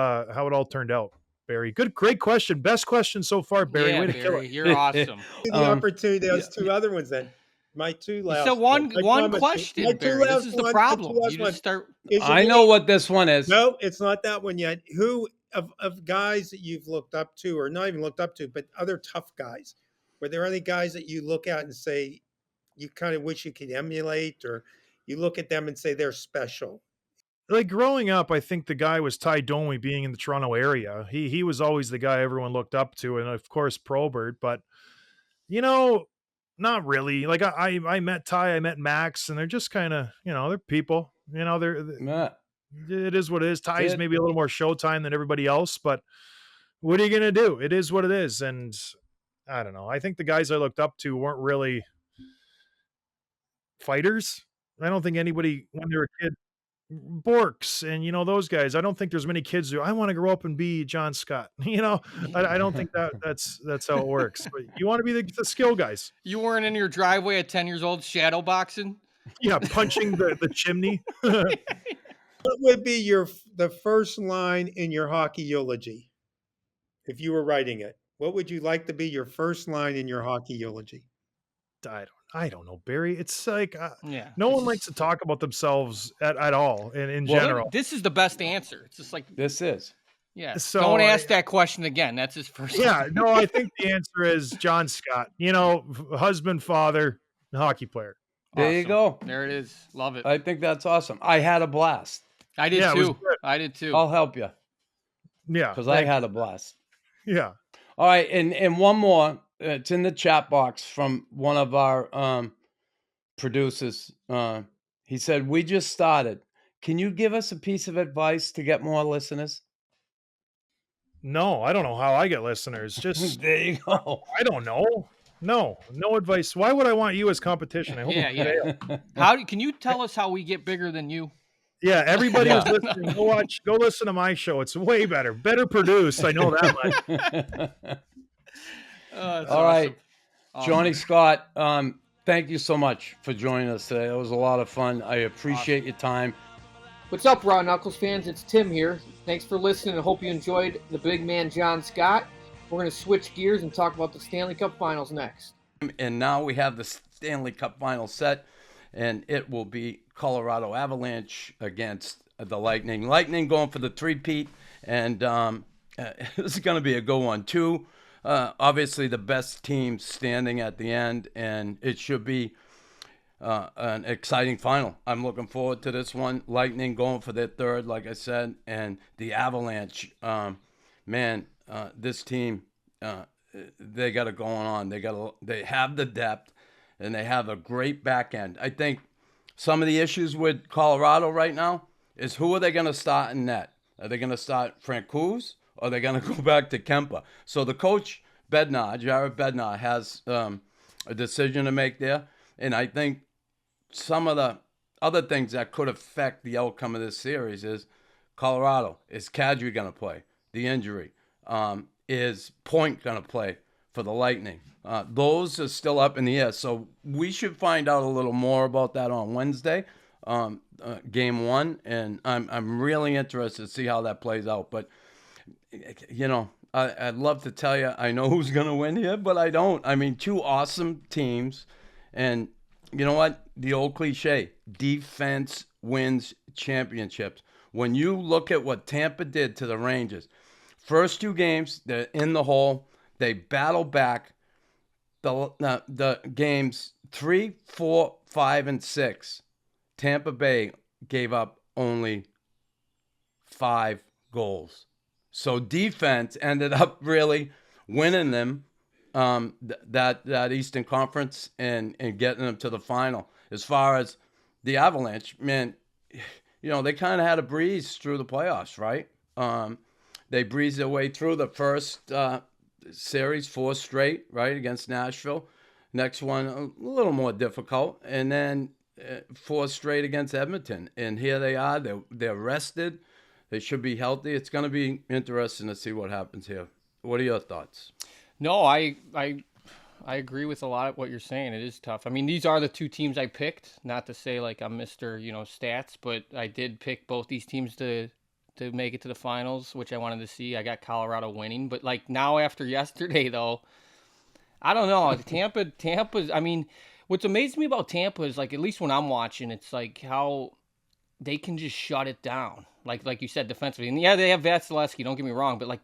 Speaker 1: it all turned out. Barry, great question. Best question so far, Barry.
Speaker 3: Yeah,
Speaker 1: Way to kill
Speaker 3: Barry,
Speaker 1: it.
Speaker 3: you're awesome.
Speaker 6: The opportunity,
Speaker 2: yeah.
Speaker 6: those two other ones then. My two last
Speaker 3: So
Speaker 6: ones. I
Speaker 3: one
Speaker 6: promise you. My
Speaker 3: question,
Speaker 6: two
Speaker 3: Barry. This
Speaker 6: last
Speaker 3: is the
Speaker 6: ones- my two
Speaker 3: problem.
Speaker 6: last
Speaker 3: You
Speaker 6: ones.
Speaker 3: just start.
Speaker 6: Is it
Speaker 2: I know
Speaker 6: really-
Speaker 2: what this one is.
Speaker 6: No, it's not that one yet. Who of guys that you've looked up to, or not even looked up to, but other tough guys? Were there any guys that you look at and say you kind of wish you could emulate, or you look at them and say they're special?
Speaker 1: Like growing up, I think the guy was Ty Domi being in the Toronto area. He was always the guy everyone looked up to, and of course Probert, but not really. Like I met Ty, I met Max, and they're just kind of, they're people.
Speaker 2: Yeah.
Speaker 1: It is what it is. Ty's
Speaker 2: It-
Speaker 1: maybe a little more showtime than everybody else, but what are you gonna do? It is what it is. And I don't know. I think the guys I looked up to weren't really fighters. I don't think anybody when they were a kid, Borks and those guys. I don't think there's many kids who I want to grow up and be John Scott. I don't think that's how it works. But you want to be the skill guys.
Speaker 3: You weren't in your driveway at 10 years old shadow boxing.
Speaker 1: Yeah, punching the chimney.
Speaker 6: What would be the first line in your hockey eulogy if you were writing it? What would you like to be your first line in your hockey eulogy?
Speaker 1: I don't know, Barry. It's like
Speaker 3: Yeah.
Speaker 1: no one likes to talk about themselves at all in
Speaker 2: Well,
Speaker 1: general.
Speaker 3: This is the best answer. It's just like,
Speaker 2: This is.
Speaker 3: yeah.
Speaker 1: So
Speaker 3: Don't ask that question again. That's his first.
Speaker 1: Yeah, no, I think the answer is John Scott. Husband, father, hockey player.
Speaker 2: There you
Speaker 3: Awesome.
Speaker 2: go.
Speaker 3: There it is. Love it.
Speaker 2: I think that's awesome. I had a blast.
Speaker 3: I did
Speaker 1: Yeah, it was
Speaker 3: too.
Speaker 1: good.
Speaker 3: I did too.
Speaker 2: I'll help you
Speaker 1: Yeah,
Speaker 2: because I had a blast.
Speaker 1: yeah.
Speaker 2: All right, and one more. It's in the chat box from one of our producers. He said, "We just started. Can you give us a piece of advice to get more listeners?"
Speaker 1: No, I don't know how I get listeners. Just
Speaker 2: There you go.
Speaker 1: I don't know. No advice. Why would I want you as competition? I hope
Speaker 3: Yeah,
Speaker 1: you
Speaker 3: yeah.
Speaker 1: fail.
Speaker 3: Can you tell us how we get bigger than you?
Speaker 1: Yeah, everybody who's
Speaker 2: Yeah.
Speaker 1: listening, go listen to my show. It's way better produced. I know that much.
Speaker 3: That's
Speaker 2: All right,
Speaker 3: awesome.
Speaker 2: Johnny Scott. Thank you so much for joining us today. It was a lot of fun. I appreciate your time.
Speaker 7: What's up, Raw Knuckles fans? It's Tim here. Thanks for listening. I hope you enjoyed the big man, John Scott. We're going to switch gears and talk about the Stanley Cup Finals next.
Speaker 2: And now we have the Stanley Cup Finals set, and it will be Colorado Avalanche against the Lightning. Lightning going for the three-peat, and this is going to be a good one, too. Obviously, the best team standing at the end, and it should be an exciting final. I'm looking forward to this one. Lightning going for their third, like I said, and the Avalanche, this team, they got it going on. They have the depth, and they have a great back end. I think some of the issues with Colorado right now is who are they going to start in net? Are they going to start Francouz, or are they going to go back to Kemper? So the coach, Jared Bednar, has a decision to make there, and I think some of the other things that could affect the outcome of this series is Colorado. Is Kadri going to play? The injury. Is Point going to play for the Lightning? Those are still up in the air. So we should find out a little more about that on Wednesday, game one. And I'm really interested to see how that plays out. But, I'd love to tell you I know who's going to win here, but I don't. I mean, two awesome teams. And you know what? The old cliche, defense wins championships. When you look at what Tampa did to the Rangers, first two games, they're in the hole. They battle back. The games 3, 4, 5, and 6, Tampa Bay gave up only 5 goals. So defense ended up really winning them that Eastern Conference and getting them to the final. as far as the Avalanche, man, they kind of had a breeze through the playoffs, right? They breezed their way through the first series, 4 straight, right, against Nashville. Next one, a little more difficult. And then 4 straight against Edmonton. And here they are. They're rested. They should be healthy. It's going to be interesting to see what happens here. What are your thoughts?
Speaker 3: No, I agree with a lot of what you're saying. It is tough. I mean, these are the 2 teams I picked. Not to say like I'm Mr. Stats, but I did pick both these teams to make it to the finals, which I wanted to see. I got Colorado winning, but like now after yesterday, though, I don't know. Tampa's. I mean, what's amazing me about Tampa is like at least when I'm watching, it's like how they can just shut it down. Like you said, defensively, and yeah, they have Vasilevsky. Don't get me wrong, but like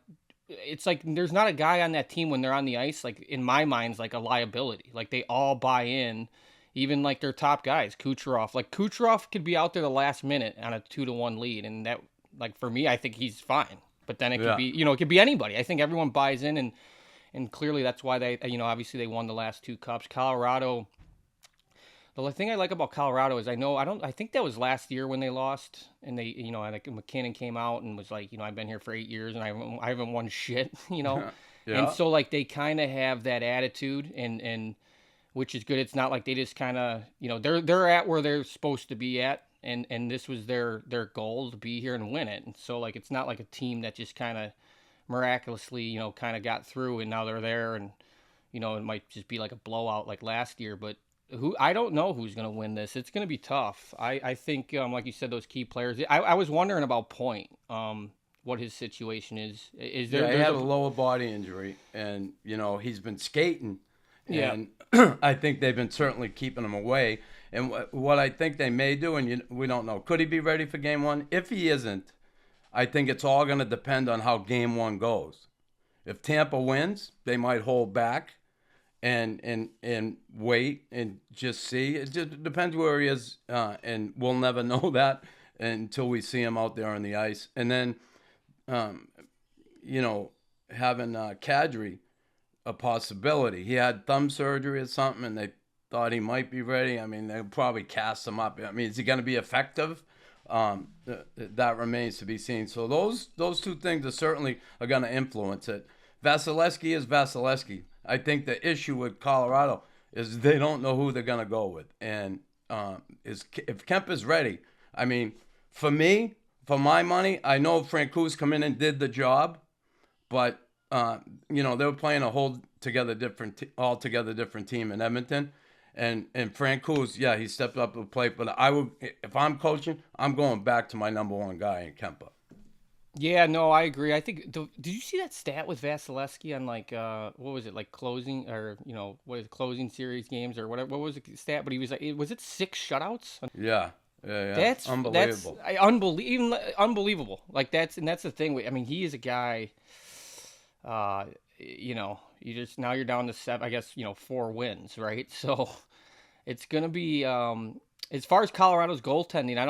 Speaker 3: it's like there's not a guy on that team when they're on the ice, like in my mind's like a liability. Like they all buy in, even like their top guys, Kucherov. Like Kucherov could be out there the last minute on a 2-1 lead, and that, like for me, I think he's fine. But then it could be, it could be anybody. I think everyone buys in, and clearly that's why they, obviously they won the last 2 cups. Colorado. The thing I like about Colorado is I think that was last year when they lost, and they, like McKinnon came out and was like, I've been here for 8 years and I haven't won shit,
Speaker 2: Yeah.
Speaker 3: And so like they kind of have that attitude, and which is good. It's not like they just kind of, they're at where they're supposed to be at, and this was their goal to be here and win it. And so like it's not like a team that just kind of miraculously, kind of got through and now they're there, and it might just be like a blowout like last year, but. I don't know who's going to win this. It's going to be tough. I think, like you said, those key players. I was wondering about Point, what his situation is. Is there?
Speaker 2: Yeah, he had a lower body injury, and he's been skating, and I think they've been certainly keeping him away. And what I think they may do, and we don't know, could he be ready for Game 1? If he isn't, I think it's all going to depend on how Game 1 goes. If Tampa wins, they might hold back. And wait and just see. It just depends where he is, and we'll never know that until we see him out there on the ice. And then, having Kadri a possibility. He had thumb surgery or something, and they thought he might be ready. I mean, they'll probably cast him up. I mean, is he going to be effective? That remains to be seen. So those 2 things are going to influence it. Vasilevsky is Vasilevsky. I think the issue with Colorado is they don't know who they're going to go with. And if Kemp is ready, I mean, for me, for my money, I know Francouz come in and did the job, but, they were playing a altogether different team in Edmonton. And Francouz, yeah, he stepped up to the plate. But if I'm coaching, I'm going back to my number 1 guy in Kempa.
Speaker 3: Yeah, no, I agree. I think, did you see that stat with Vasilevsky on like, what was it, like closing, or, what is it, closing series games or whatever? What was the stat? But he was like, was it 6 shutouts?
Speaker 2: Yeah.
Speaker 3: That's unbelievable. Unbelievable. Like that's the thing. I mean, he is a guy, you just, now you're down to 7, I guess, 4 wins, right? So it's going to be, as far as Colorado's goaltending, I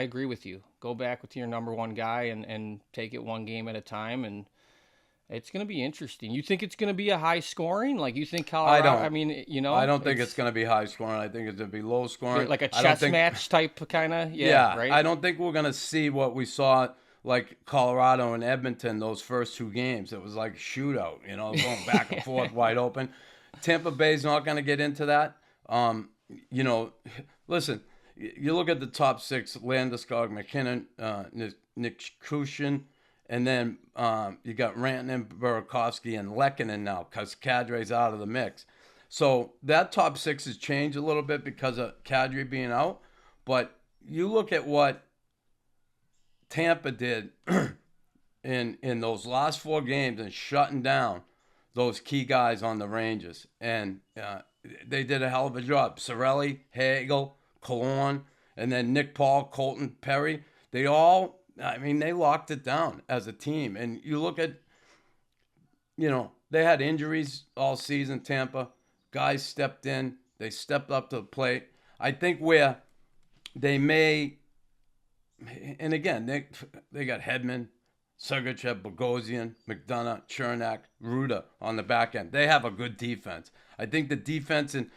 Speaker 3: agree with you. Go back with your number 1 guy and take it 1 game at a time, and it's going to be interesting. You think it's going to be a high scoring? Like you think Colorado? I
Speaker 2: don't think it's going to be high scoring. I think it's going to be low scoring,
Speaker 3: like a chess match type kind of. Yeah, right.
Speaker 2: I don't think we're going to see what we saw like Colorado and Edmonton those first 2 games. It was like a shootout, going back and forth, wide open. Tampa Bay's not going to get into that. Listen. You look at the top 6: Landeskog, McKinnon, Nick Kushin, and then you got Rantanen, Burakovsky, and Lehkonen now because Kadri's out of the mix. So that top 6 has changed a little bit because of Kadri being out. But you look at what Tampa did in those last 4 games and shutting down those key guys on the Rangers. And they did a hell of a job. Cirelli, Hagel, Killorn, and then Nick Paul, Colton, Perry. They locked it down as a team. And you look at, they had injuries all season, Tampa. Guys stepped in. They stepped up to the plate. I think where they may, and again, they got Hedman, Sergachev, Bogosian, McDonough, Chernak, Ruda on the back end. They have a good defense. I think the defense in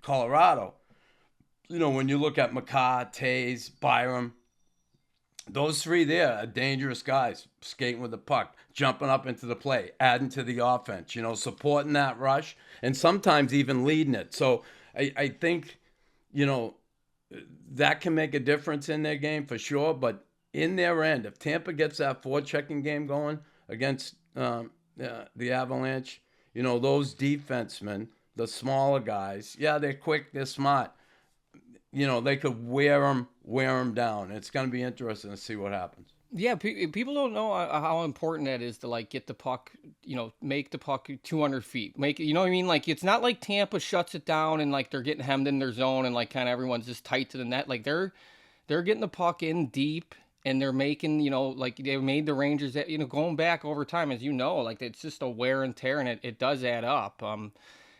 Speaker 2: Colorado, when you look at McCarr, Tays, Byram, those three there are dangerous guys, skating with the puck, jumping up into the play, adding to the offense, supporting that rush, and sometimes even leading it. So I think, that can make a difference in their game for sure. But in their end, if Tampa gets that forechecking game going against the Avalanche, those defensemen, the smaller guys, yeah, they're quick, they're smart. They could wear them down. It's going to be interesting to see what happens.
Speaker 3: Yeah, people don't know how important that is to get the puck, make the puck 200 feet. Make it, you know what I mean? It's not like Tampa shuts it down and they're getting hemmed in their zone and kind of everyone's just tight to the net. They're getting the puck in deep and they're making, they made the Rangers that, going back over time, as it's just a wear and tear and it does add up.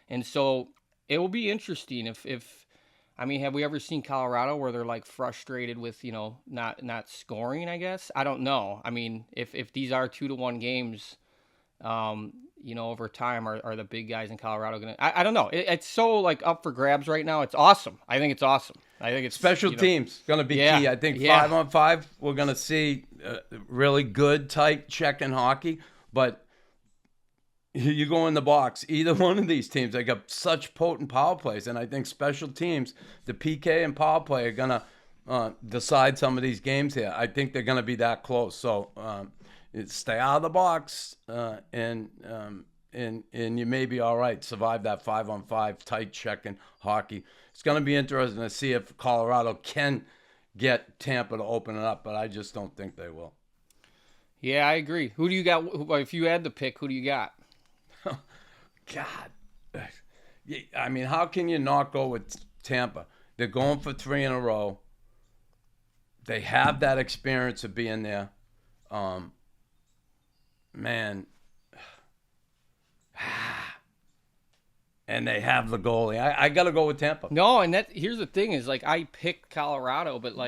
Speaker 3: And so it will be interesting if have we ever seen Colorado where they're frustrated with, not scoring, I guess? I don't know. If these are 2-1 games, over time, are the big guys in Colorado going to, I don't know. It's so up for grabs right now. It's awesome. I think it's awesome. I think it's
Speaker 2: special teams going to be key. I think 5-on-5, we're going to see really good, tight checking hockey, but you go in the box, either one of these teams, they got such potent power plays. And I think special teams, the PK and power play are going to decide some of these games here. I think they're going to be that close. So stay out of the box and you may be all right. Survive that 5-on-5 tight checking hockey. It's going to be interesting to see if Colorado can get Tampa to open it up, but I just don't think they will.
Speaker 3: Yeah, I agree. Who do you got? If you had to pick, who do you got?
Speaker 2: God, how can you not go with Tampa? They're going for 3 in a row. They have that experience of being there. And they have the goalie. I got to go with Tampa.
Speaker 3: No, and here's the thing is I picked Colorado, but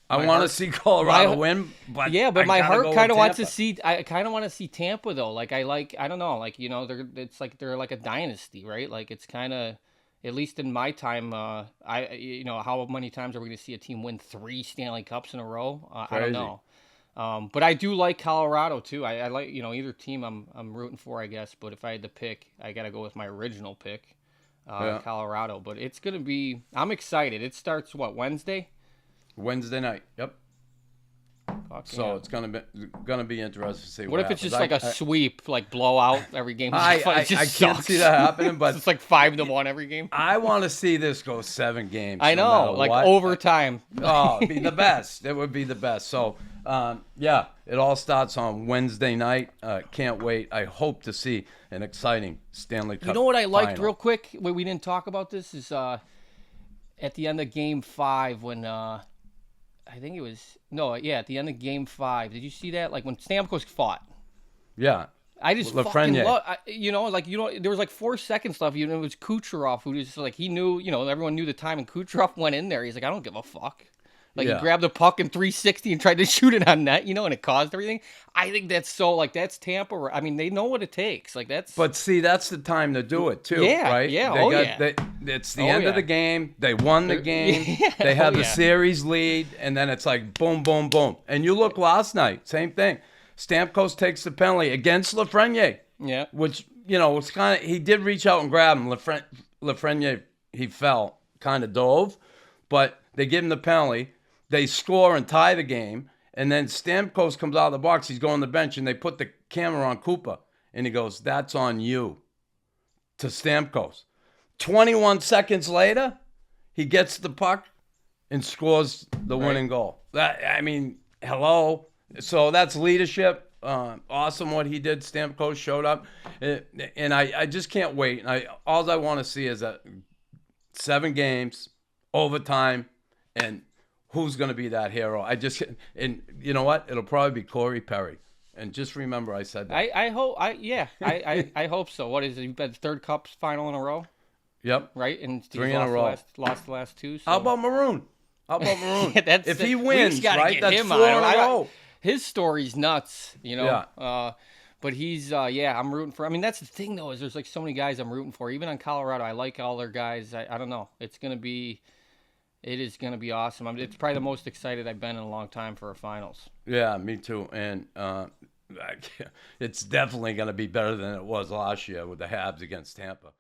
Speaker 2: I want to see Colorado win, but
Speaker 3: but my heart kind of wants to see. I kind of want to see Tampa though. I don't know. They're like a dynasty, right? It's kind of, at least in my time. How many times are we going to see a team win 3 Stanley Cups in a row? I don't know. But I do like Colorado too. I like either team I'm rooting for, I guess. But if I had to pick, I got to go with my original pick, Colorado. But it's gonna be. I'm excited. It starts Wednesday.
Speaker 2: Wednesday night. Yep. So it's gonna be interesting to see.
Speaker 3: What if it's just a sweep, blowout every game?
Speaker 2: I can't see that happening, but
Speaker 3: it's 5-1 every game.
Speaker 2: I want to see this go 7 games.
Speaker 3: I know, overtime.
Speaker 2: Oh, it'd be the best. It would be the best. So, it all starts on Wednesday night. Can't wait. I hope to see an exciting Stanley Cup.
Speaker 3: You know what I liked
Speaker 2: final.
Speaker 3: real quick? We didn't talk about this is at the end of Game 5 when. I think it was at the end of Game 5. Did you see that? When Stamkos fought.
Speaker 2: Yeah.
Speaker 3: I just fucking love. There was 4 seconds left. It was Kucherov who was he knew. Everyone knew the time, and Kucherov went in there. He's I don't give a fuck. He grabbed the puck in 360 and tried to shoot it on net. And it caused everything. I think that's so that's Tampa. They know what it takes. That's.
Speaker 2: But see, that's the time to do it too.
Speaker 3: Yeah.
Speaker 2: Right.
Speaker 3: Yeah.
Speaker 2: It's the end of the game. They won the game. They have the series lead, and then it's boom, boom, boom. And you look last night, same thing. Stamkos takes the penalty against Lafreniere.
Speaker 3: Yeah.
Speaker 2: Which was kind of, he did reach out and grab him. Lafreniere, he fell, kind of dove, but they give him the penalty. They score and tie the game, and then Stamkos comes out of the box. He's going on the bench, and they put the camera on Koopa, and he goes, "That's on you," to Stamkos. 21 seconds later, he gets the puck and scores the winning goal. Hello. So that's leadership. Awesome what he did. Stamkos showed up, and I just can't wait. All I want to see is 7 games, overtime, and who's going to be that hero? And you know what? It'll probably be Corey Perry. And just remember, I said that.
Speaker 3: I hope so. What is it? You've been 3rd Cup final in a row.
Speaker 2: Yep.
Speaker 3: Right, and
Speaker 2: 3 in a row.
Speaker 3: Lost the last 2. So.
Speaker 2: How about Maroon? If he wins, right? That's
Speaker 3: him
Speaker 2: 4 in a row.
Speaker 3: His story's nuts,
Speaker 2: Yeah.
Speaker 3: But he's yeah, I'm rooting for. I mean, that's the thing though, is there's like so many guys I'm rooting for. Even on Colorado, I like all their guys. I don't know. It is gonna be awesome. It's probably the most excited I've been in a long time for a finals.
Speaker 2: Yeah, me too. And it's definitely going to be better than it was last year with the Habs against Tampa.